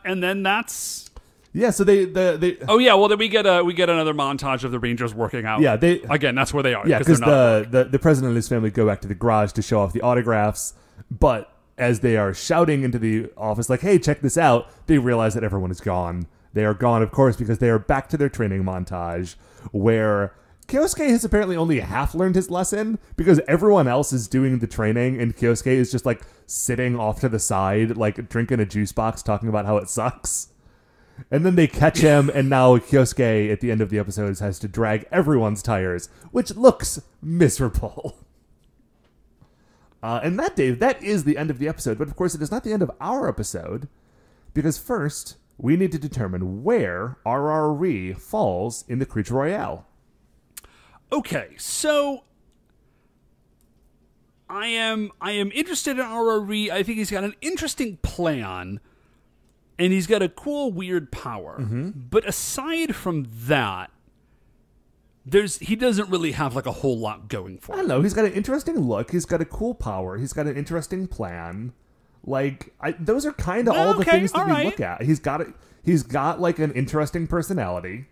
and then that's... Yeah, so they Oh yeah, well then we get another montage of the Rangers working out. Yeah, again, that's where they are. Yeah, because the president and his family go back to the garage to show off the autographs, but as they are shouting into the office like, "Hey, check this out," they realize that everyone is gone. They are gone, of course, because they are back to their training montage, where Kyosuke has apparently only half learned his lesson, because everyone else is doing the training, and Kyosuke is just, like, sitting off to the side, like, drinking a juice box, talking about how it sucks. And then they catch him, and now Kyosuke, at the end of the episodes, has to drag everyone's tires, which looks miserable. And that is the end of the episode, but of course it is not the end of our episode, because first, we need to determine where RRE falls in the Creature Royale. Okay, so I am interested in RRE. I think he's got an interesting plan, and he's got a cool, weird power. Mm-hmm. But aside from that, he doesn't really have like a whole lot going for him. I don't know. He's got an interesting look. He's got a cool power. He's got an interesting plan. Like those are kind of all the things that we look at. He's got like an interesting personality.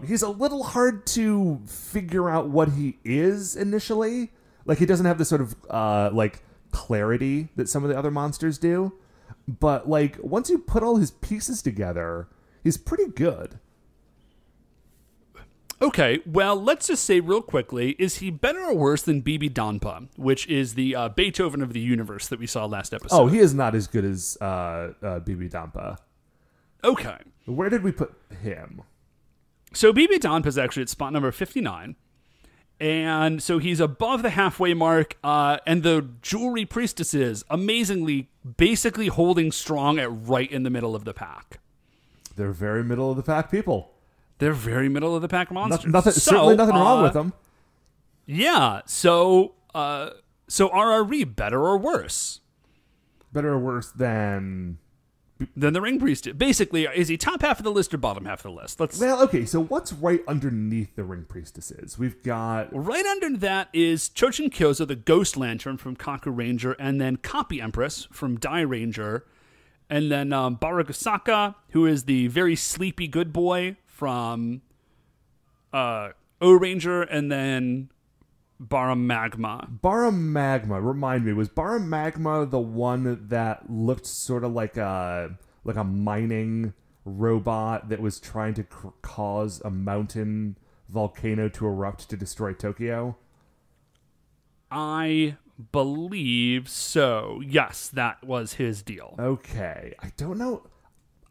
He's a little hard to figure out what he is initially. Like he doesn't have the sort of like clarity that some of the other monsters do. But like once you put all his pieces together, he's pretty good. Okay, well, let's just say real quickly, is he better or worse than BB Danpa, which is the Beethoven of the universe that we saw last episode? Oh, he is not as good as BB Danpa. Okay. Where did we put him? So BB Danpa is actually at spot number 59. And so he's above the halfway mark, and the Jewelry Priestesses, amazingly, basically holding strong at right in the middle of the pack. They're very middle of the pack people. They're very middle of the pack monsters. Certainly nothing wrong with them. Yeah. So RRE, better or worse? Better or worse than the Ring Priest. Basically, is he top half of the list or bottom half of the list? Well, okay. So what's right underneath the Ring Priestesses? We've got right under that is Chochin Kyozo, the Ghost Lantern from Carranger, and then Copy Empress from Dai Ranger, and then Baragusaka, who is the very sleepy good boy from O-Ranger, and then Baramagma. Baramagma, remind me, was Baramagma the one that looked sort of like a mining robot that was trying to cause a mountain volcano to erupt to destroy Tokyo? I believe so. Yes, that was his deal. Okay. I don't know.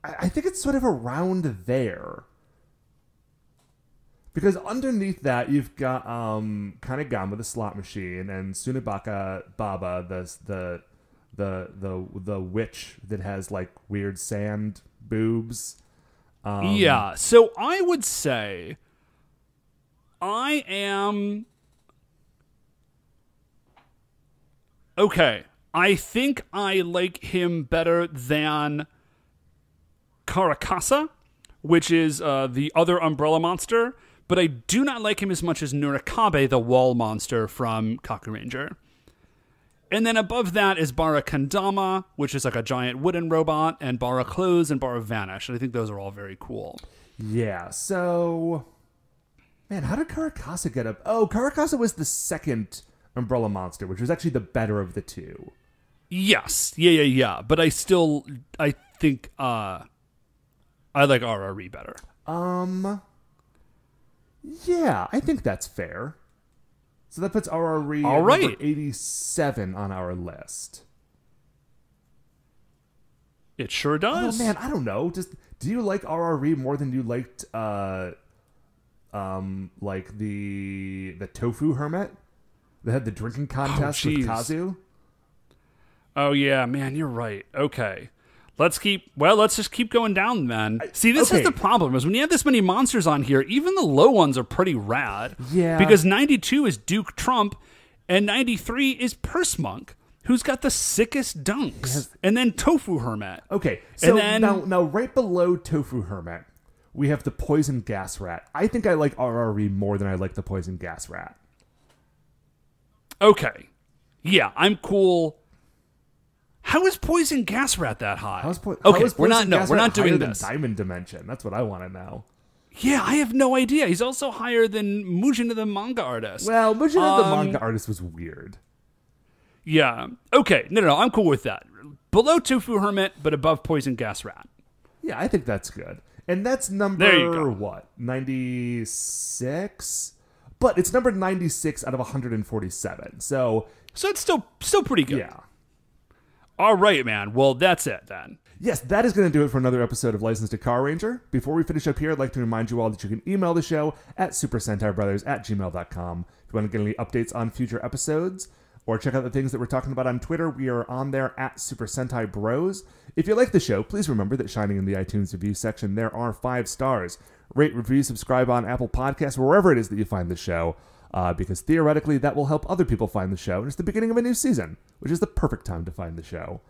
I think it's sort of around there. Because underneath that, you've got Kanegama, the slot machine, and Sunabaka Baba, the witch that has like weird sand boobs. Yeah, so I would say I am okay. I think I like him better than Karakasa, which is the other umbrella monster. But I do not like him as much as Nurikabe, the wall monster from Carranger. And then above that is Bara Kandama, which is like a giant wooden robot, and Bara Close and Bara Vanish. And I think those are all very cool. Yeah, so man, how did Karakasa get up? Oh, Karakasa was the second umbrella monster, which was actually the better of the two. Yes. Yeah. But I think I like RRE better. Yeah, I think that's fair. So that puts RRE at number 87 on our list. It sure does. Oh man, I don't know. Do you like RRE more than you liked like the Tofu Hermit that had the drinking contest with Kazu? Oh yeah, man, you're right. Okay. Let's just keep going down, then. See, this is the problem, is when you have this many monsters on here, even the low ones are pretty rad. Yeah. Because 92 is Duke Trump, and 93 is Purse Monk, who's got the sickest dunks. Yes. And then Tofu Hermit. Okay, so now right below Tofu Hermit, we have the Poison Gas Rat. I think I like RRE more than I like the Poison Gas Rat. Okay. Yeah, I'm cool. How is Poison Gas Rat that high? We're not doing this. Diamond Dimension. That's what I want to know. Yeah, I have no idea. He's also higher than Mujin the manga artist. Well, Mujin the manga artist was weird. Yeah. Okay. No, I'm cool with that. Below Tofu Hermit, but above Poison Gas Rat. Yeah, I think that's good. And that's number, what, 96? But it's number 96 out of 147. So it's still pretty good. Yeah. All right, man. Well, that's it then. Yes, that is going to do it for another episode of Licensed to Carranger. Before we finish up here, I'd like to remind you all that you can email the show at supersentaibrothers@gmail.com. If you want to get any updates on future episodes or check out the things that we're talking about on Twitter, we are on there at Super Sentai Bros. If you like the show, please remember that shining in the iTunes review section, there are 5 stars. Rate, review, subscribe on Apple Podcasts, wherever it is that you find the show, because theoretically that will help other people find the show. And it's the beginning of a new season, which is the perfect time to find the show.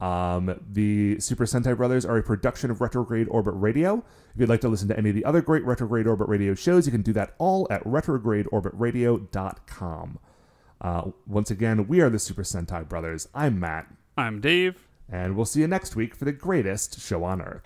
The Super Sentai Brothers are a production of Retrograde Orbit Radio. If you'd like to listen to any of the other great Retrograde Orbit Radio shows, you can do that all at retrogradeorbitradio.com. Once again, we are the Super Sentai Brothers. I'm Matt. I'm Dave. And we'll see you next week for the greatest show on Earth.